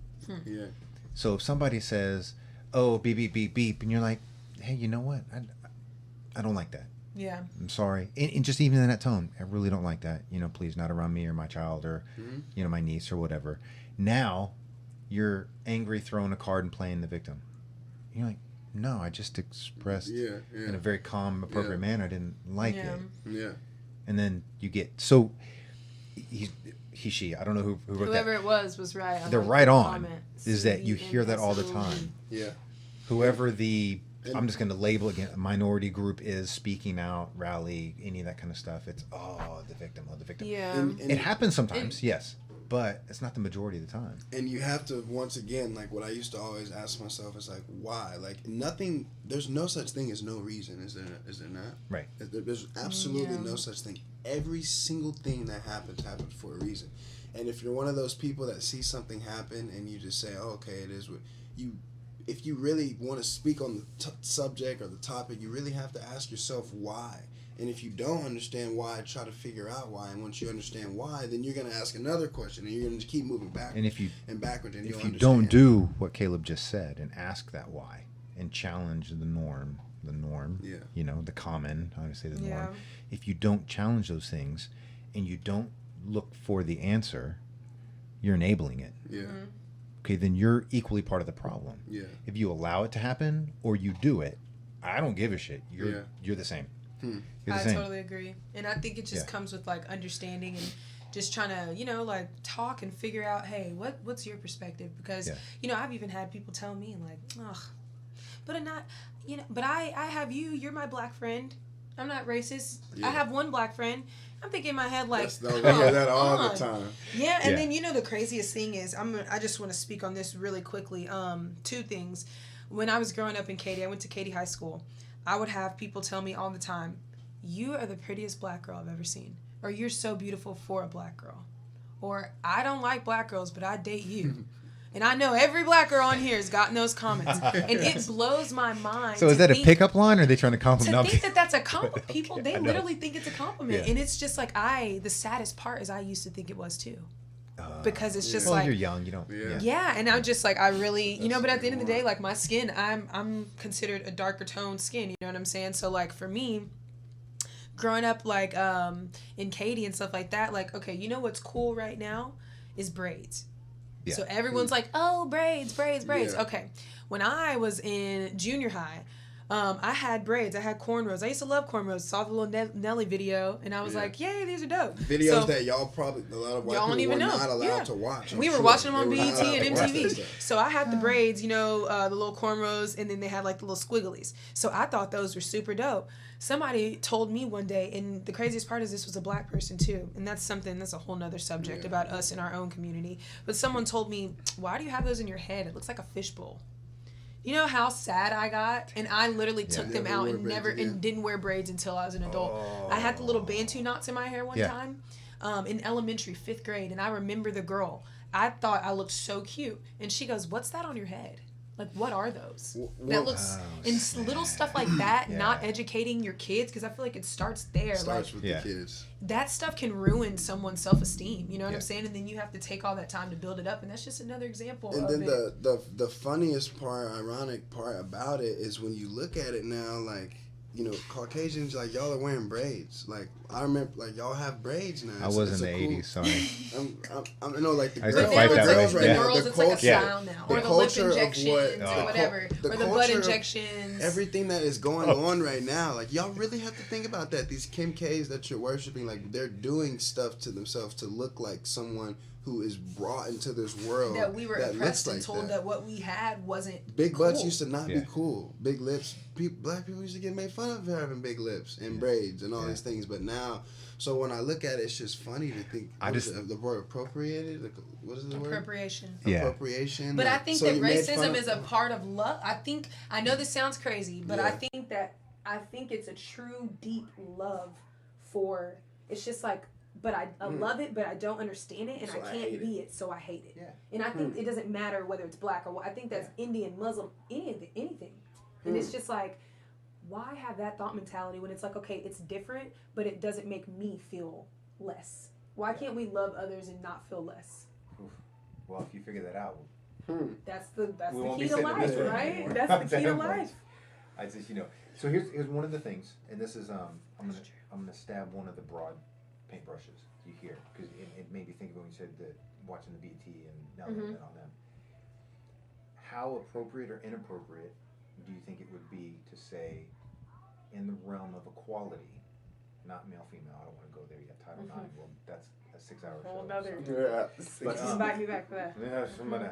[SPEAKER 2] Yeah.
[SPEAKER 1] So if somebody says, oh, beep, beep, beep, beep, and you're like, hey, you know what? I don't like that.
[SPEAKER 3] Yeah.
[SPEAKER 1] I'm sorry. And just even in that tone, I really don't like that. You know, please, not around me or my child or, you know, my niece or whatever. Now, you're angry, throwing a card and playing the victim. You're like, no, I just expressed in a very calm, appropriate manner. I didn't like it.
[SPEAKER 2] Yeah.
[SPEAKER 1] And then you get, so she, I don't know who wrote
[SPEAKER 3] Whoever
[SPEAKER 1] that.
[SPEAKER 3] it was right on.
[SPEAKER 1] They're right on. Is that you hear that all the time.
[SPEAKER 2] Yeah.
[SPEAKER 1] Whoever I'm just going to label again, a minority group is speaking out, rally, any of that kind of stuff. It's, the victim.
[SPEAKER 3] Yeah.
[SPEAKER 2] And
[SPEAKER 1] it happens sometimes, yes, but it's not the majority of the time.
[SPEAKER 2] And you have to, once again, like what I used to always ask myself is like, why? Like there's no such thing as no reason, is there not?
[SPEAKER 1] Right.
[SPEAKER 2] There's absolutely no such thing. Every single thing that happens for a reason. And if you're one of those people that see something happen and you just say, oh, okay, it is what you... If you really want to speak on the subject or the topic, you really have to ask yourself why. And if you don't understand why, try to figure out why. And once you understand why, then you're going to ask another question, and you're going to keep moving backwards.
[SPEAKER 1] And if you
[SPEAKER 2] backwards, and
[SPEAKER 1] if you don't do what Caleb just said and ask that why and challenge the norm, you know, the common, obviously the norm. If you don't challenge those things, and you don't look for the answer, you're enabling it.
[SPEAKER 2] Yeah.
[SPEAKER 1] Okay, then you're equally part of the problem.
[SPEAKER 2] Yeah.
[SPEAKER 1] If you allow it to happen or you do it, I don't give a shit. You're the same. You're the
[SPEAKER 3] I
[SPEAKER 1] same.
[SPEAKER 3] totally agree. And I think it just comes with like understanding and just trying to, you know, like talk and figure out, hey, what's your perspective? Because, you know, I've even had people tell me like, ugh, but I'm not, you know, but I have you're my black friend. I'm not racist. I have one black friend. I'm thinking in my head like,
[SPEAKER 2] I hear that all the time.
[SPEAKER 3] Yeah, and then you know the craziest thing is I just want to speak on this really quickly. Two things. When I was growing up in Katy, I went to Katy High School. I would have people tell me all the time, "You are the prettiest black girl I've ever seen," or "You're so beautiful for a black girl," or "I don't like black girls, but I date you." And I know every black girl on here has gotten those comments. And it blows my mind.
[SPEAKER 1] So is that a pickup line or are they trying to compliment?
[SPEAKER 3] To think that that's a compliment. People, they
[SPEAKER 1] I know.
[SPEAKER 3] literally think it's a compliment. And it's just like the saddest part is I used to think it was too. Because it's just like...
[SPEAKER 1] you're young, you don't...
[SPEAKER 3] Yeah, and I'm just like, I really... You know, but at the end of the day, like my skin, I'm considered a darker toned skin. You know what I'm saying? So like for me... Growing up like in Katy and stuff like that, like, okay, you know what's cool right now is braids. Yeah. So everyone's like, oh, braids. Yeah. Okay. When I was in junior high, I had braids. I had cornrows. I used to love cornrows. Saw the little Nelly video, and I was like, yay, these are dope.
[SPEAKER 2] Videos that y'all probably, a lot of white people were not allowed to watch.
[SPEAKER 3] We were watching them on BET and MTV. So I had the braids, you know, the little cornrows, and then they had like the little squigglies. So I thought those were super dope. Somebody told me one day, and the craziest part is this was a black person too, and that's a whole nother subject about us in our own community. But someone told me, why do you have those in your head? It looks like a fishbowl. You know how sad I got, and I literally took them
[SPEAKER 2] Never
[SPEAKER 3] out
[SPEAKER 2] wore
[SPEAKER 3] and
[SPEAKER 2] braids again.
[SPEAKER 3] and didn't wear braids until I was an adult. I had the little Bantu knots in my hair one time, in elementary, 5th grade, and I remember the girl. I thought I looked so cute, and she goes, "What's that on your head? Like, what are those?" That looks and little stuff like that. Not educating your kids, because I feel like it starts there.
[SPEAKER 2] Starts with the kids.
[SPEAKER 3] That stuff can ruin someone's self-esteem. You know what I'm saying? And then you have to take all that time to build it up, and that's just another example.
[SPEAKER 2] And
[SPEAKER 3] of
[SPEAKER 2] then
[SPEAKER 3] it.
[SPEAKER 2] the funniest part, ironic part about it is when you look at it now, like, you know, Caucasians, like, y'all are wearing braids. Like, I remember, like, y'all have braids now.
[SPEAKER 1] I was in the 80s, sorry.
[SPEAKER 2] I know, like, the
[SPEAKER 1] I used to
[SPEAKER 2] girls,
[SPEAKER 1] fight that
[SPEAKER 2] girls
[SPEAKER 1] way.
[SPEAKER 2] right
[SPEAKER 3] The
[SPEAKER 2] now,
[SPEAKER 3] girls,
[SPEAKER 2] the
[SPEAKER 3] it's like a
[SPEAKER 2] culture,
[SPEAKER 3] style now. Or the lip
[SPEAKER 2] culture of
[SPEAKER 3] injections
[SPEAKER 2] what-
[SPEAKER 3] or whatever.
[SPEAKER 2] the
[SPEAKER 3] Or the butt
[SPEAKER 2] culture of
[SPEAKER 3] injections.
[SPEAKER 2] everything that is going on right now, like, y'all really have to think about that. These Kim K's that you're worshiping, like, they're doing stuff to themselves to look like someone who is brought into this world
[SPEAKER 3] that we were
[SPEAKER 2] that
[SPEAKER 3] oppressed
[SPEAKER 2] looks
[SPEAKER 3] and
[SPEAKER 2] like
[SPEAKER 3] told that what we had wasn't
[SPEAKER 2] big
[SPEAKER 3] cool.
[SPEAKER 2] butts used to not be cool. Big lips, black people used to get made fun of for having big lips and braids and all these things. But now, so when I look at it, it's just funny to think. The word appropriated. What is the word?
[SPEAKER 3] Appropriation.
[SPEAKER 2] Appropriation.
[SPEAKER 3] But
[SPEAKER 2] like,
[SPEAKER 3] I think
[SPEAKER 2] so
[SPEAKER 3] that
[SPEAKER 2] you made fun
[SPEAKER 3] racism
[SPEAKER 2] of-
[SPEAKER 3] is a part of love. I know this sounds crazy, but I think it's a true deep love for. It's just like. But I love it, but I don't understand it, and
[SPEAKER 2] So
[SPEAKER 3] I
[SPEAKER 2] I
[SPEAKER 3] can't
[SPEAKER 2] hate
[SPEAKER 3] be it, so I hate it.
[SPEAKER 2] Yeah.
[SPEAKER 3] And I think it doesn't matter whether it's black or what. I think that's Indian, Muslim, anything. And it's just like, why have that thought mentality when it's like, okay, it's different, but it doesn't make me feel less? Why can't we love others and not feel less?
[SPEAKER 1] Well, if you figure that out,
[SPEAKER 3] That's the
[SPEAKER 1] won't
[SPEAKER 3] key
[SPEAKER 1] be
[SPEAKER 3] to
[SPEAKER 1] sitting in this
[SPEAKER 3] life,
[SPEAKER 1] room
[SPEAKER 3] right?
[SPEAKER 1] anymore.
[SPEAKER 3] That's the key to
[SPEAKER 1] Anyways.
[SPEAKER 3] life.
[SPEAKER 1] I just, so here's one of the things, and this is I'm gonna stab one of the broad paintbrushes you hear, because it made me think of when you said that watching the BT and now on them. How appropriate or inappropriate do you think it would be to say, in the realm of equality, not male female? I don't want to go there yet. Title IX. Well, that's a 6-hour show.
[SPEAKER 3] Whole nother.
[SPEAKER 1] But,
[SPEAKER 3] Invite me back for that.
[SPEAKER 1] Yeah,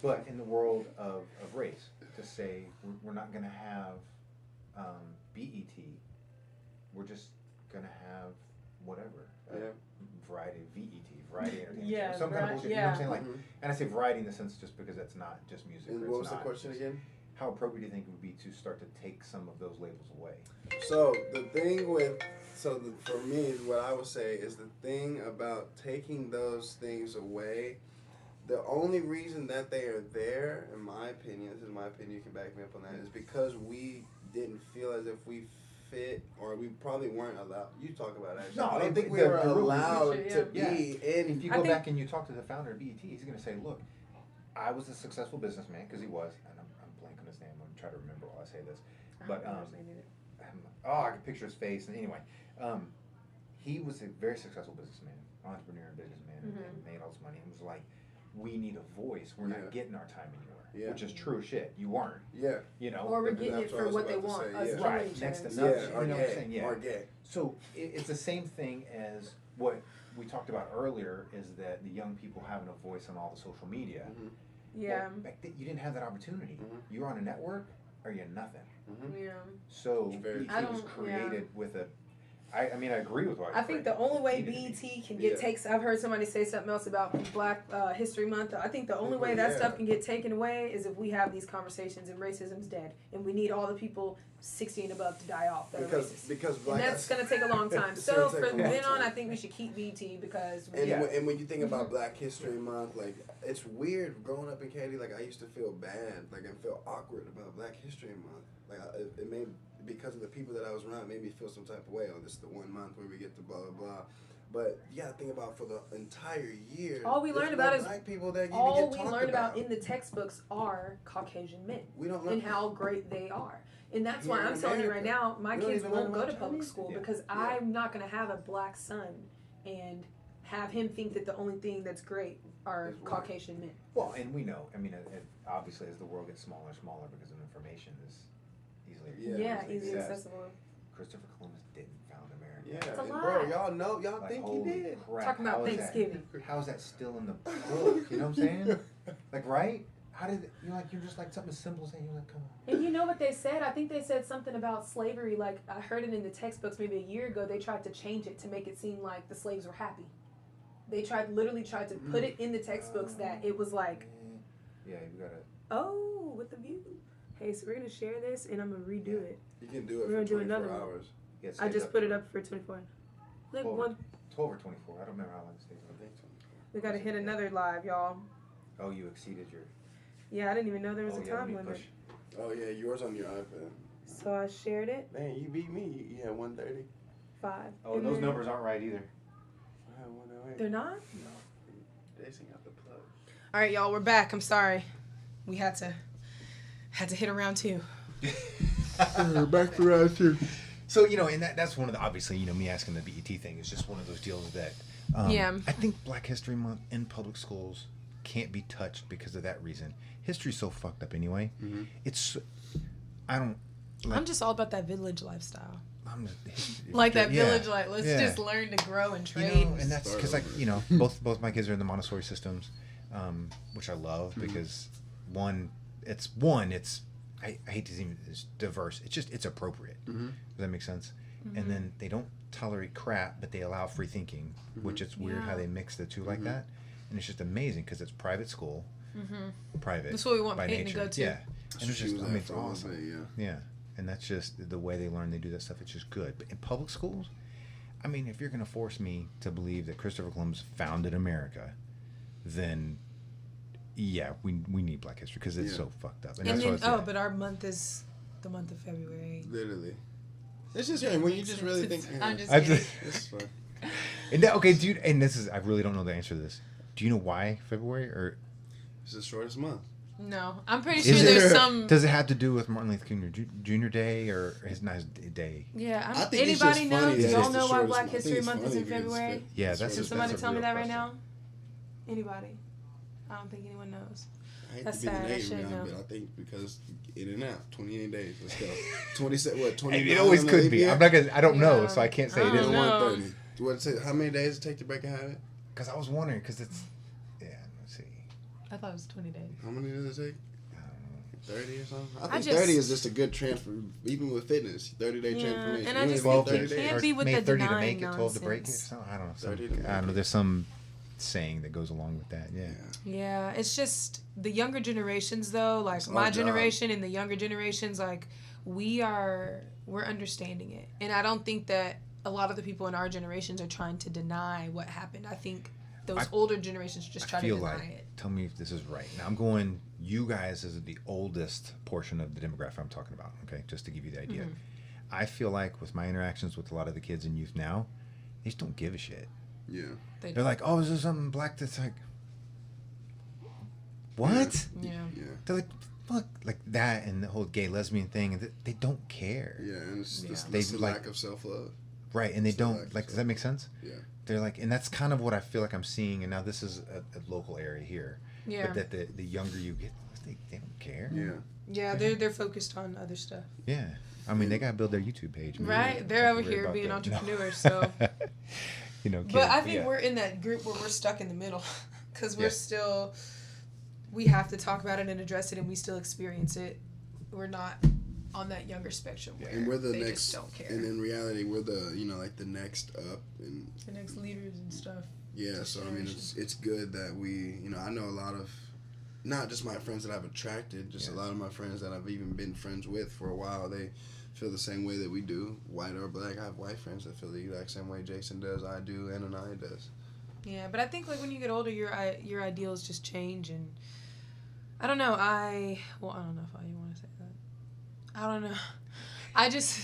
[SPEAKER 1] but in the world of race, to say we're not going to have BET, we're just going to have whatever. Variety, variety entertainment.
[SPEAKER 3] Yeah,
[SPEAKER 1] some kind of bullshit. You know what I'm saying? Like,
[SPEAKER 2] Mhm.
[SPEAKER 1] and I say variety in the sense just because that's not just music.
[SPEAKER 2] And
[SPEAKER 1] or
[SPEAKER 2] what
[SPEAKER 1] it's
[SPEAKER 2] was the
[SPEAKER 1] not
[SPEAKER 2] question
[SPEAKER 1] just-
[SPEAKER 2] again?
[SPEAKER 1] How appropriate do you think it would be to start to take some of those labels away?
[SPEAKER 2] So the thing for me, what I would say is the thing about taking those things away. The only reason that they are there, in my opinion, this is my opinion, you can back me up on that, is because we didn't feel as if we fit, or we probably weren't allowed. You talk about it.
[SPEAKER 1] No,
[SPEAKER 2] I
[SPEAKER 1] I
[SPEAKER 2] don't think
[SPEAKER 1] think
[SPEAKER 2] we
[SPEAKER 1] the
[SPEAKER 2] were
[SPEAKER 1] rule-
[SPEAKER 2] allowed to
[SPEAKER 1] Yeah.
[SPEAKER 2] be in.
[SPEAKER 1] If you
[SPEAKER 3] I
[SPEAKER 1] go
[SPEAKER 3] think-
[SPEAKER 1] back and you talk to the founder of BET, he's going to say, look, I was a successful businessman, because he was, and I'm blanking on his name, I'm going to try to remember while I say this, but I can picture his face, and anyway, he was a very successful businessman, entrepreneur and businessman, and made all this money, and was like, we need a voice, we're not getting our time anymore, which is true shit, you weren't,
[SPEAKER 2] Yeah.
[SPEAKER 3] Or we're getting it
[SPEAKER 2] That's what I
[SPEAKER 3] for
[SPEAKER 2] was
[SPEAKER 3] what they
[SPEAKER 2] about to
[SPEAKER 3] want.
[SPEAKER 2] say,
[SPEAKER 3] Us
[SPEAKER 2] yeah.
[SPEAKER 3] killing
[SPEAKER 1] right,
[SPEAKER 3] each
[SPEAKER 1] next
[SPEAKER 3] other.
[SPEAKER 1] to
[SPEAKER 2] Yeah,
[SPEAKER 1] nothing,
[SPEAKER 2] or
[SPEAKER 1] you know what I'm
[SPEAKER 2] gay,
[SPEAKER 1] saying, yeah.
[SPEAKER 2] or gay.
[SPEAKER 1] So it's the same thing as what we talked about earlier, is that the young people having a voice on all the social media.
[SPEAKER 3] Yeah.
[SPEAKER 1] Well, back then, you didn't have that opportunity. You were on a network, or you're nothing.
[SPEAKER 3] Yeah.
[SPEAKER 1] So
[SPEAKER 2] Very
[SPEAKER 1] BET was
[SPEAKER 3] true.
[SPEAKER 1] created with a. I mean, I agree with what
[SPEAKER 3] I think the only way
[SPEAKER 1] needed to be.
[SPEAKER 3] BET can get takes. I've heard somebody say something else about Black History Month. I think the only way that stuff can get taken away is if we have these conversations and racism's dead, and we need all the people 60 and above to die off that are racist.
[SPEAKER 2] Because
[SPEAKER 3] And that's going to take a long time.
[SPEAKER 2] It's
[SPEAKER 3] So
[SPEAKER 2] gonna take
[SPEAKER 3] from
[SPEAKER 2] a long
[SPEAKER 3] then on,
[SPEAKER 2] time.
[SPEAKER 3] I think we should keep BET because
[SPEAKER 2] And when you think about Black History Month, like, it's weird growing up in Katy. Like, I used to feel bad, like, and feel awkward about Black History Month. Like, it made, because of the people that I was around, made me feel some type of way. Oh, this is the 1 month where we get to blah blah blah. But you gotta think about for the entire year.
[SPEAKER 3] all we
[SPEAKER 2] there's
[SPEAKER 3] learn
[SPEAKER 2] no
[SPEAKER 3] about is
[SPEAKER 2] Black people that you
[SPEAKER 3] all
[SPEAKER 2] get
[SPEAKER 3] we
[SPEAKER 2] talked
[SPEAKER 3] learn about in the textbooks are Caucasian men
[SPEAKER 2] We don't learn.
[SPEAKER 3] and how great they are. And that's why
[SPEAKER 2] Here in
[SPEAKER 3] I'm telling you right
[SPEAKER 2] America,
[SPEAKER 3] now, my
[SPEAKER 2] we don't
[SPEAKER 3] kids
[SPEAKER 2] even learn
[SPEAKER 3] won't go to
[SPEAKER 2] about
[SPEAKER 3] public
[SPEAKER 2] Chinese
[SPEAKER 3] school
[SPEAKER 1] people.
[SPEAKER 3] because I'm not going to have a black son and have him think that the only thing that's great are
[SPEAKER 2] Is white.
[SPEAKER 3] Caucasian men.
[SPEAKER 1] Well, and we know. I mean, obviously, as the world gets smaller and smaller, because of information is easily
[SPEAKER 3] Easily
[SPEAKER 1] accessed.
[SPEAKER 3] accessible.
[SPEAKER 1] Christopher Columbus didn't found America.
[SPEAKER 2] Yeah,
[SPEAKER 3] It's a
[SPEAKER 2] and
[SPEAKER 3] lie.
[SPEAKER 2] bro, y'all
[SPEAKER 1] Like,
[SPEAKER 2] think he
[SPEAKER 1] holy
[SPEAKER 2] did?
[SPEAKER 1] crap,
[SPEAKER 3] Talking about
[SPEAKER 1] how is that-
[SPEAKER 3] Thanksgiving.
[SPEAKER 1] How is that still in the book? You know what I'm saying? Like, right? How did you're just like something as simple as saying, you're like, come on.
[SPEAKER 3] And you know what they said? I think they said something about slavery. Like, I heard it in the textbooks maybe a year ago. They tried to change it to make it seem like the slaves were happy. They literally tried to put it in the textbooks that it was like,
[SPEAKER 1] Yeah, you gotta.
[SPEAKER 3] oh, with the view. Okay, so we're gonna share this, and I'm gonna redo it.
[SPEAKER 2] You can do it
[SPEAKER 3] We're
[SPEAKER 2] for
[SPEAKER 3] gonna do
[SPEAKER 2] 24
[SPEAKER 3] another one.
[SPEAKER 2] hours.
[SPEAKER 1] Yeah,
[SPEAKER 3] I just put it up for 24. Look,
[SPEAKER 1] 12 or 24. I don't remember how long it stays
[SPEAKER 2] I
[SPEAKER 1] up.
[SPEAKER 2] think 24.
[SPEAKER 3] we gotta hit another live, y'all.
[SPEAKER 1] Oh, you exceeded your.
[SPEAKER 3] Yeah, I didn't even know there was a
[SPEAKER 1] yeah, let
[SPEAKER 3] time
[SPEAKER 1] me
[SPEAKER 3] limit.
[SPEAKER 1] push.
[SPEAKER 2] Oh yeah, yours on your iPad.
[SPEAKER 3] So I shared it.
[SPEAKER 2] Man, you beat me. You had 130.
[SPEAKER 3] 5.
[SPEAKER 1] Oh,
[SPEAKER 3] And
[SPEAKER 1] those
[SPEAKER 3] then-
[SPEAKER 1] numbers aren't right either.
[SPEAKER 2] I had 108.
[SPEAKER 3] They're not?
[SPEAKER 2] They sing out the plug.
[SPEAKER 3] All right, y'all, we're back. I'm sorry. We had to hit a round 2.
[SPEAKER 2] Back to round 2.
[SPEAKER 1] So, and that's one of the, obviously, me asking the BET thing is just one of those deals that
[SPEAKER 3] Yeah.
[SPEAKER 1] I think Black History Month in public schools can't be touched because of that reason. History's so fucked up anyway.
[SPEAKER 2] Mm-hmm.
[SPEAKER 3] I'm just all about that village lifestyle.
[SPEAKER 1] Like
[SPEAKER 3] That village life. Let's just learn to grow and trade.
[SPEAKER 1] And that's because, both my kids are in the Montessori systems, which I love because I hate to even it's diverse. It's appropriate.
[SPEAKER 2] Mm-hmm.
[SPEAKER 1] Does that make sense? And then they don't tolerate crap, but they allow free thinking, which it's weird how they mix the two like that. And it's just amazing because it's private school, private.
[SPEAKER 3] That's what we want
[SPEAKER 1] by
[SPEAKER 3] Peyton
[SPEAKER 1] nature.
[SPEAKER 3] to go to.
[SPEAKER 1] Yeah, and it's just it's
[SPEAKER 2] awesome.
[SPEAKER 1] awesome. Yeah, and that's just the way they learn. They do that stuff. It's just good. But in public schools, I mean, if you're gonna force me to believe that Christopher Columbus founded America, then yeah, we need Black History because it's so fucked up.
[SPEAKER 3] And
[SPEAKER 1] that's
[SPEAKER 3] then,
[SPEAKER 1] why
[SPEAKER 3] but our month is the month of February.
[SPEAKER 2] Literally. It's just when you just really think.
[SPEAKER 3] I'm just kidding.
[SPEAKER 2] It's fun.
[SPEAKER 1] And that, okay, dude, and this is I really don't know the answer to this. Do you know why February or?
[SPEAKER 2] It's the shortest month.
[SPEAKER 3] No, I'm pretty sure there's some.
[SPEAKER 1] Does it have to do with Martin Luther King Jr. Day or his nice day?
[SPEAKER 3] Yeah,
[SPEAKER 2] I think it's just
[SPEAKER 3] anybody know?
[SPEAKER 2] funny
[SPEAKER 3] Do
[SPEAKER 2] that
[SPEAKER 3] y'all
[SPEAKER 2] it's the
[SPEAKER 3] know why
[SPEAKER 2] shortest
[SPEAKER 3] Black
[SPEAKER 2] month. I think
[SPEAKER 3] History
[SPEAKER 2] it's
[SPEAKER 3] Month is
[SPEAKER 2] funny
[SPEAKER 3] in
[SPEAKER 2] because
[SPEAKER 3] February?
[SPEAKER 1] Yeah,
[SPEAKER 2] it's
[SPEAKER 1] that's
[SPEAKER 3] Can
[SPEAKER 1] a-
[SPEAKER 3] somebody
[SPEAKER 1] that's a
[SPEAKER 3] tell me
[SPEAKER 1] real
[SPEAKER 3] that right
[SPEAKER 1] question.
[SPEAKER 3] now? Anybody? I don't think anyone knows.
[SPEAKER 2] I hate
[SPEAKER 3] That's
[SPEAKER 2] to be
[SPEAKER 3] sad. I
[SPEAKER 2] the name
[SPEAKER 3] should
[SPEAKER 2] guy,
[SPEAKER 3] know.
[SPEAKER 2] but I think because in and out, 28 days. Let's go. 27. What? 20.
[SPEAKER 1] It always could be. I'm not gonna. I don't know,
[SPEAKER 3] Yeah.
[SPEAKER 1] so I can't say
[SPEAKER 3] I
[SPEAKER 1] it
[SPEAKER 3] don't
[SPEAKER 1] is.
[SPEAKER 3] know.
[SPEAKER 2] 130. What's it? How many days it take to break a habit?
[SPEAKER 1] Because I was wondering, because it's. Yeah, let's see.
[SPEAKER 3] I thought it was 20 days.
[SPEAKER 2] How many does it take?
[SPEAKER 1] I don't know.
[SPEAKER 2] 30 or something?
[SPEAKER 3] I
[SPEAKER 2] I think
[SPEAKER 3] just-
[SPEAKER 2] 30 is just a good transfer, even with fitness. 30-day
[SPEAKER 3] Yeah,
[SPEAKER 2] transformation.
[SPEAKER 3] and I
[SPEAKER 2] You
[SPEAKER 3] just
[SPEAKER 2] only
[SPEAKER 3] think
[SPEAKER 2] need
[SPEAKER 3] it
[SPEAKER 2] 30
[SPEAKER 3] can't
[SPEAKER 2] days.
[SPEAKER 3] be with
[SPEAKER 1] May
[SPEAKER 3] the
[SPEAKER 1] 30 to
[SPEAKER 3] denying
[SPEAKER 1] make it, 12 to break it.
[SPEAKER 3] nonsense.
[SPEAKER 1] So, I don't know.
[SPEAKER 2] 30 to
[SPEAKER 1] I
[SPEAKER 2] make
[SPEAKER 1] don't know.
[SPEAKER 2] it.
[SPEAKER 1] There's some saying that goes along with that. Yeah.
[SPEAKER 3] Yeah, it's just the younger generations though, like
[SPEAKER 2] It's
[SPEAKER 3] my
[SPEAKER 2] our job.
[SPEAKER 3] generation and the younger generations, like we're understanding it. And I don't think that a lot of the people in our generations are trying to deny what happened. I think those older generations just try
[SPEAKER 1] I
[SPEAKER 3] to
[SPEAKER 1] feel
[SPEAKER 3] deny
[SPEAKER 1] like,
[SPEAKER 3] it.
[SPEAKER 1] tell me if this is right. Now I'm going, you guys is the oldest portion of the demographic I'm talking about, okay? Just to give you the idea.
[SPEAKER 3] Mm-hmm.
[SPEAKER 1] I feel like with my interactions with a lot of the kids and youth now, they just don't give a shit.
[SPEAKER 2] Yeah.
[SPEAKER 1] They're like, oh, is there something black that's like, what?
[SPEAKER 3] Yeah.
[SPEAKER 2] Yeah.
[SPEAKER 1] They're like, fuck, like that and the whole gay lesbian thing, and they don't care.
[SPEAKER 2] Yeah, and it's
[SPEAKER 3] Yeah.
[SPEAKER 2] it's
[SPEAKER 1] They
[SPEAKER 2] the
[SPEAKER 1] like-
[SPEAKER 2] lack of self-love.
[SPEAKER 1] Right, and they
[SPEAKER 2] It's the
[SPEAKER 1] don't,
[SPEAKER 2] lack
[SPEAKER 1] like,
[SPEAKER 2] of
[SPEAKER 1] does that make sense?
[SPEAKER 2] Yeah.
[SPEAKER 1] They're like, and that's kind of what I feel like I'm seeing, and now this is a local area here.
[SPEAKER 3] Yeah.
[SPEAKER 1] But that the younger you get, they don't care.
[SPEAKER 2] Yeah.
[SPEAKER 3] Yeah, they're focused on other stuff.
[SPEAKER 1] Yeah. I mean, they got to build their YouTube page. Man.
[SPEAKER 3] Right? They're over
[SPEAKER 1] Don't worry
[SPEAKER 3] here
[SPEAKER 1] about
[SPEAKER 3] being
[SPEAKER 1] that.
[SPEAKER 3] entrepreneurs, so
[SPEAKER 1] Kidding,
[SPEAKER 3] But I think
[SPEAKER 1] yeah.
[SPEAKER 3] we're in that group where we're stuck in the middle because we're
[SPEAKER 1] Yeah.
[SPEAKER 3] still, we have to talk about it and address it, and we still experience it. We're not on that younger spectrum where
[SPEAKER 2] And we're the
[SPEAKER 3] they
[SPEAKER 2] next,
[SPEAKER 3] just don't care.
[SPEAKER 2] and in reality, we're the, like the next up, and
[SPEAKER 3] The next leaders and stuff.
[SPEAKER 2] yeah. So I mean, it's good that we, I know a lot of, not just my friends that I've attracted, just a lot of my friends that I've even been friends with for a while. They feel the same way that we do, white or black. I have white friends that feel the exact same way Jason does, I do, and Aniya does.
[SPEAKER 3] Yeah, but I think like when you get older, your ideals just change, and I don't know. I don't know if you want to say that. I don't know. I just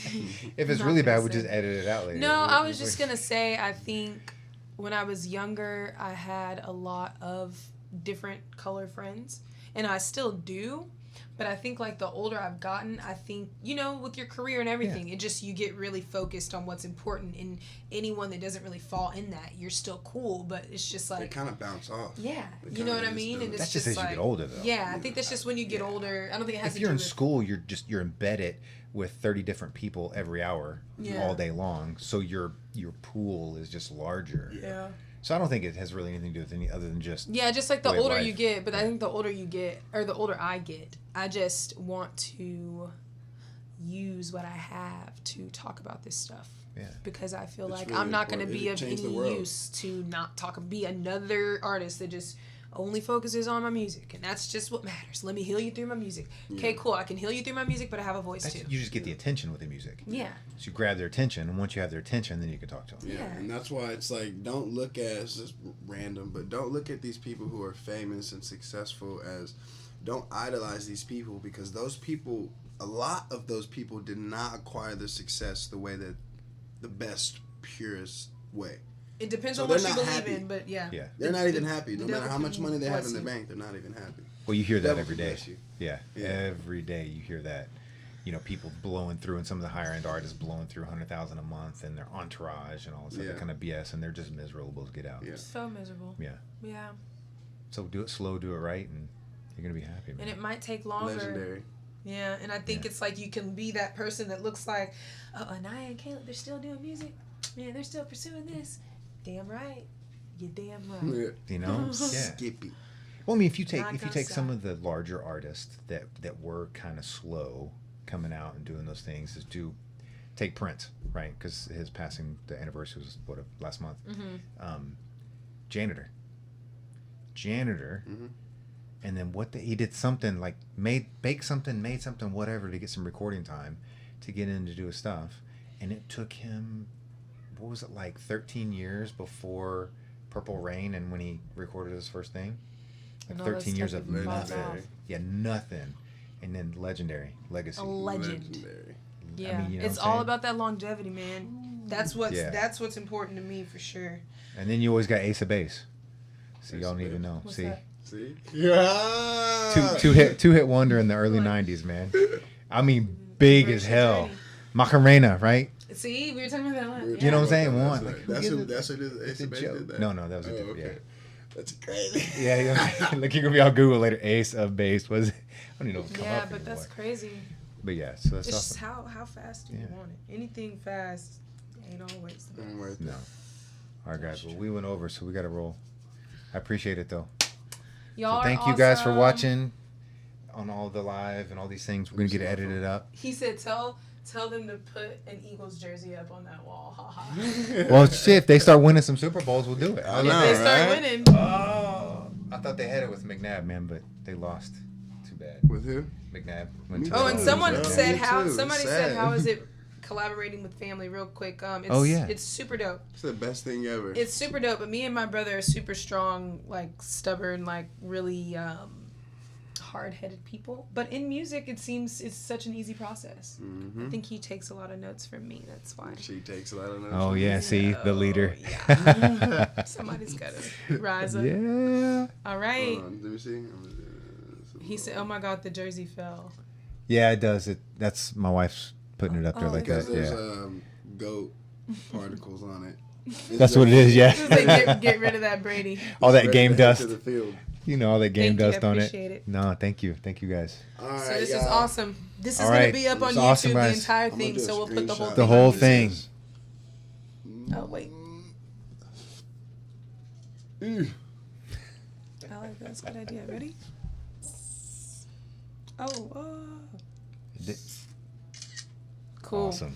[SPEAKER 1] If it's
[SPEAKER 3] not
[SPEAKER 1] really
[SPEAKER 3] gonna
[SPEAKER 1] bad, we'll
[SPEAKER 3] say.
[SPEAKER 1] just edit it out later.
[SPEAKER 3] No, I was just gonna say I think when I was younger, I had a lot of different color friends, and I still do. But I think like the older I've gotten, I think, with your career and everything, it just, you get really focused on what's important, and anyone that doesn't really fall in that, you're still cool, but it's just
[SPEAKER 2] They
[SPEAKER 3] like,
[SPEAKER 2] kind of bounce off.
[SPEAKER 3] yeah,
[SPEAKER 2] They
[SPEAKER 3] you know
[SPEAKER 2] kinda
[SPEAKER 3] what I
[SPEAKER 2] just
[SPEAKER 3] mean?
[SPEAKER 2] do
[SPEAKER 3] And
[SPEAKER 2] it.
[SPEAKER 3] it's
[SPEAKER 1] That's just
[SPEAKER 3] just
[SPEAKER 1] as
[SPEAKER 3] like,
[SPEAKER 1] you get older, though.
[SPEAKER 3] Yeah, I think that's just when you get older. I don't think it has
[SPEAKER 1] If
[SPEAKER 3] to
[SPEAKER 1] you're
[SPEAKER 3] do
[SPEAKER 1] in
[SPEAKER 3] with,
[SPEAKER 1] school, you're embedded with 30 different people every hour,
[SPEAKER 3] Yeah.
[SPEAKER 1] all day long. So your pool is just larger.
[SPEAKER 3] yeah.
[SPEAKER 1] So I don't think it has really anything to do with any other than just
[SPEAKER 3] Yeah, just like the
[SPEAKER 1] way of
[SPEAKER 3] older
[SPEAKER 1] life.
[SPEAKER 3] you get, but I think the older you get, or the older I get, I just want to use what I have to talk about this stuff.
[SPEAKER 1] Yeah.
[SPEAKER 3] Because I feel
[SPEAKER 2] It's
[SPEAKER 3] like
[SPEAKER 2] really
[SPEAKER 3] I'm not going to
[SPEAKER 2] important.
[SPEAKER 3] be
[SPEAKER 2] It
[SPEAKER 3] of
[SPEAKER 2] changed
[SPEAKER 3] any
[SPEAKER 2] the world.
[SPEAKER 3] use to not talk, be another artist that just only focuses on my music, and that's just what matters. Let me heal you through my music. Okay, cool. I can heal you through my music, but I have a voice too.
[SPEAKER 1] You just get the attention with the music.
[SPEAKER 3] Yeah.
[SPEAKER 1] So you grab their attention, and once you have their attention, then you can talk to them.
[SPEAKER 2] Yeah, and that's why it's like, don't look at, it's just random, but don't look at these people who are famous and successful as, don't idolize these people, because those people, a lot of those people did not acquire their success the way that, the best, purest way.
[SPEAKER 3] It depends
[SPEAKER 2] So
[SPEAKER 3] on what
[SPEAKER 2] they're
[SPEAKER 3] you
[SPEAKER 2] not
[SPEAKER 3] believe
[SPEAKER 2] happy.
[SPEAKER 3] in, but yeah.
[SPEAKER 1] Yeah.
[SPEAKER 2] They're not even happy. No
[SPEAKER 3] the
[SPEAKER 2] matter
[SPEAKER 3] devil
[SPEAKER 2] how much
[SPEAKER 3] can
[SPEAKER 2] money they have
[SPEAKER 3] bless
[SPEAKER 2] in their
[SPEAKER 3] you.
[SPEAKER 2] bank, they're not even happy.
[SPEAKER 1] Well, you hear that
[SPEAKER 2] Devil
[SPEAKER 1] every
[SPEAKER 2] can
[SPEAKER 1] day.
[SPEAKER 2] bless you.
[SPEAKER 1] Yeah.
[SPEAKER 2] Yeah.
[SPEAKER 1] Every day you hear that. You know, people blowing through, and some of the higher end artists blowing through 100,000 a month, and their entourage and all this other kind of BS, and they're just miserable as get out.
[SPEAKER 2] Yeah.
[SPEAKER 3] So miserable.
[SPEAKER 1] Yeah.
[SPEAKER 3] Yeah.
[SPEAKER 1] So do it slow, do it right, and you're gonna be happy, man.
[SPEAKER 3] And it might take longer.
[SPEAKER 2] Legendary.
[SPEAKER 3] Yeah, and I think
[SPEAKER 1] Yeah.
[SPEAKER 3] it's like you can be that person that looks like, oh, Aniya and Caleb, they're still doing music. Man, they're still pursuing this. Damn right. You're damn right.
[SPEAKER 2] Yeah.
[SPEAKER 1] You know? Yeah.
[SPEAKER 2] Skippy.
[SPEAKER 1] Well, I mean, if you
[SPEAKER 3] Not
[SPEAKER 1] take
[SPEAKER 3] gonna
[SPEAKER 1] some
[SPEAKER 3] stop.
[SPEAKER 1] of the larger artists that were kind of slow coming out and doing those things, is do take Prince, right? Because his passing, the anniversary was last month.
[SPEAKER 3] Mm-hmm.
[SPEAKER 1] Janitor,
[SPEAKER 2] Mm-hmm.
[SPEAKER 1] and then he did something like made something, whatever, to get some recording time to get in to do his stuff, and it took him, what was it, like 13 years before Purple Rain, and when he recorded his first thing, like
[SPEAKER 3] And all that
[SPEAKER 1] 13 years
[SPEAKER 3] stuff
[SPEAKER 1] of
[SPEAKER 3] that falls
[SPEAKER 1] nothing.
[SPEAKER 3] off.
[SPEAKER 1] Yeah, nothing, and then Legacy.
[SPEAKER 3] A legend.
[SPEAKER 2] Legendary.
[SPEAKER 3] Yeah,
[SPEAKER 1] I mean, you know
[SPEAKER 3] it's
[SPEAKER 1] what I'm
[SPEAKER 3] all
[SPEAKER 1] saying?
[SPEAKER 3] about that longevity, man. That's what's important to me for sure.
[SPEAKER 1] And then you always got Ace of Base. So
[SPEAKER 2] Ace
[SPEAKER 1] y'all
[SPEAKER 2] of
[SPEAKER 1] need to
[SPEAKER 2] Base.
[SPEAKER 1] know.
[SPEAKER 3] What's
[SPEAKER 1] See,
[SPEAKER 3] that?
[SPEAKER 2] See? Yeah.
[SPEAKER 1] two hit wonder in the early
[SPEAKER 3] Like-
[SPEAKER 1] '90s, man. I mean, big as
[SPEAKER 3] Embrace your
[SPEAKER 1] hell.
[SPEAKER 3] journey.
[SPEAKER 1] Macarena, right?
[SPEAKER 3] See, we were talking about that one.
[SPEAKER 2] We were
[SPEAKER 3] Yeah.
[SPEAKER 1] You know what I'm saying?
[SPEAKER 2] talking about
[SPEAKER 1] One.
[SPEAKER 2] that.
[SPEAKER 1] Like, who
[SPEAKER 2] That's
[SPEAKER 1] gives
[SPEAKER 2] who.
[SPEAKER 1] a-
[SPEAKER 2] That's who did. Ace
[SPEAKER 1] It's a
[SPEAKER 2] of Base
[SPEAKER 1] joke.
[SPEAKER 2] did that.
[SPEAKER 1] No, that was a
[SPEAKER 2] Oh,
[SPEAKER 1] different.
[SPEAKER 2] okay. That's crazy.
[SPEAKER 1] Yeah. Like you're gonna be on Google later. Ace of Base was. I don't even know what come
[SPEAKER 3] Yeah,
[SPEAKER 1] up
[SPEAKER 3] but
[SPEAKER 1] anymore.
[SPEAKER 3] that's crazy.
[SPEAKER 1] But yeah, so that's
[SPEAKER 3] It's just
[SPEAKER 1] awesome.
[SPEAKER 3] how fast do you
[SPEAKER 1] Yeah.
[SPEAKER 3] want it? Anything fast ain't always the best.
[SPEAKER 2] Right
[SPEAKER 1] No.
[SPEAKER 2] there.
[SPEAKER 1] All right, guys. Well, we went over, so we got to roll. I appreciate it though.
[SPEAKER 3] Y'all
[SPEAKER 1] So thank
[SPEAKER 3] are
[SPEAKER 1] you guys for
[SPEAKER 3] awesome.
[SPEAKER 1] watching on all the live and all these things. We're gonna get it edited up.
[SPEAKER 3] He said, "Tell them to put an Eagles jersey up on that wall." Ha ha.
[SPEAKER 1] Well, shit. If they start winning some Super Bowls, we'll do it.
[SPEAKER 2] I
[SPEAKER 3] If
[SPEAKER 2] know,
[SPEAKER 3] they start
[SPEAKER 2] right?
[SPEAKER 3] winning,
[SPEAKER 1] Oh, I thought they had it with McNabb, man, but they lost. Too bad.
[SPEAKER 2] With who?
[SPEAKER 1] McNabb went
[SPEAKER 2] Me
[SPEAKER 1] to
[SPEAKER 3] oh,
[SPEAKER 1] the
[SPEAKER 3] and
[SPEAKER 2] too.
[SPEAKER 3] someone
[SPEAKER 2] Yeah.
[SPEAKER 3] said
[SPEAKER 2] Me
[SPEAKER 3] how
[SPEAKER 2] too.
[SPEAKER 3] somebody
[SPEAKER 2] Sad.
[SPEAKER 3] said how is it collaborating with family? Real quick, it's,
[SPEAKER 1] Oh, yeah.
[SPEAKER 3] it's super dope.
[SPEAKER 2] It's the best thing ever.
[SPEAKER 3] It's super dope. But me and my brother are super strong, like stubborn, like really hard-headed people. But in music, it seems it's such an easy process. I think he takes a lot of notes from me. That's why.
[SPEAKER 2] She takes a lot of notes.
[SPEAKER 1] Oh yeah, see the leader.
[SPEAKER 3] Yeah. Somebody's gotta rise up.
[SPEAKER 1] Yeah.
[SPEAKER 3] All right.
[SPEAKER 2] Hold on, let me see.
[SPEAKER 3] He said, "Oh my God, the jersey fell."
[SPEAKER 1] Yeah, it does. That's my wife's putting it up there
[SPEAKER 3] Oh,
[SPEAKER 1] like
[SPEAKER 2] Because
[SPEAKER 1] that.
[SPEAKER 2] there's
[SPEAKER 1] Yeah.
[SPEAKER 2] goat particles on it.
[SPEAKER 1] That's what it is. Yeah.
[SPEAKER 3] Just like, get rid of that Brady.
[SPEAKER 1] All that
[SPEAKER 2] Ready
[SPEAKER 1] game
[SPEAKER 2] to head
[SPEAKER 1] dust.
[SPEAKER 2] to the field.
[SPEAKER 1] You know, all that game
[SPEAKER 3] Thank you,
[SPEAKER 1] dust
[SPEAKER 3] I
[SPEAKER 1] on
[SPEAKER 3] appreciate
[SPEAKER 1] it.
[SPEAKER 3] it.
[SPEAKER 1] No, thank you guys.
[SPEAKER 2] All right,
[SPEAKER 3] So this is
[SPEAKER 2] y'all.
[SPEAKER 3] awesome. This is
[SPEAKER 1] All
[SPEAKER 3] gonna
[SPEAKER 1] right.
[SPEAKER 3] be up on
[SPEAKER 1] It's
[SPEAKER 3] YouTube,
[SPEAKER 1] awesome,
[SPEAKER 3] the
[SPEAKER 1] guys.
[SPEAKER 3] entire
[SPEAKER 2] I'm gonna
[SPEAKER 3] thing.
[SPEAKER 2] do a
[SPEAKER 3] So we'll put the whole
[SPEAKER 2] screenshot.
[SPEAKER 1] The
[SPEAKER 3] thing.
[SPEAKER 1] whole
[SPEAKER 3] on
[SPEAKER 2] This
[SPEAKER 1] thing.
[SPEAKER 2] is-
[SPEAKER 3] Oh wait,
[SPEAKER 2] Mm.
[SPEAKER 3] I like that. That's a good idea. Ready? Oh,
[SPEAKER 1] Th-
[SPEAKER 3] cool.
[SPEAKER 1] Awesome.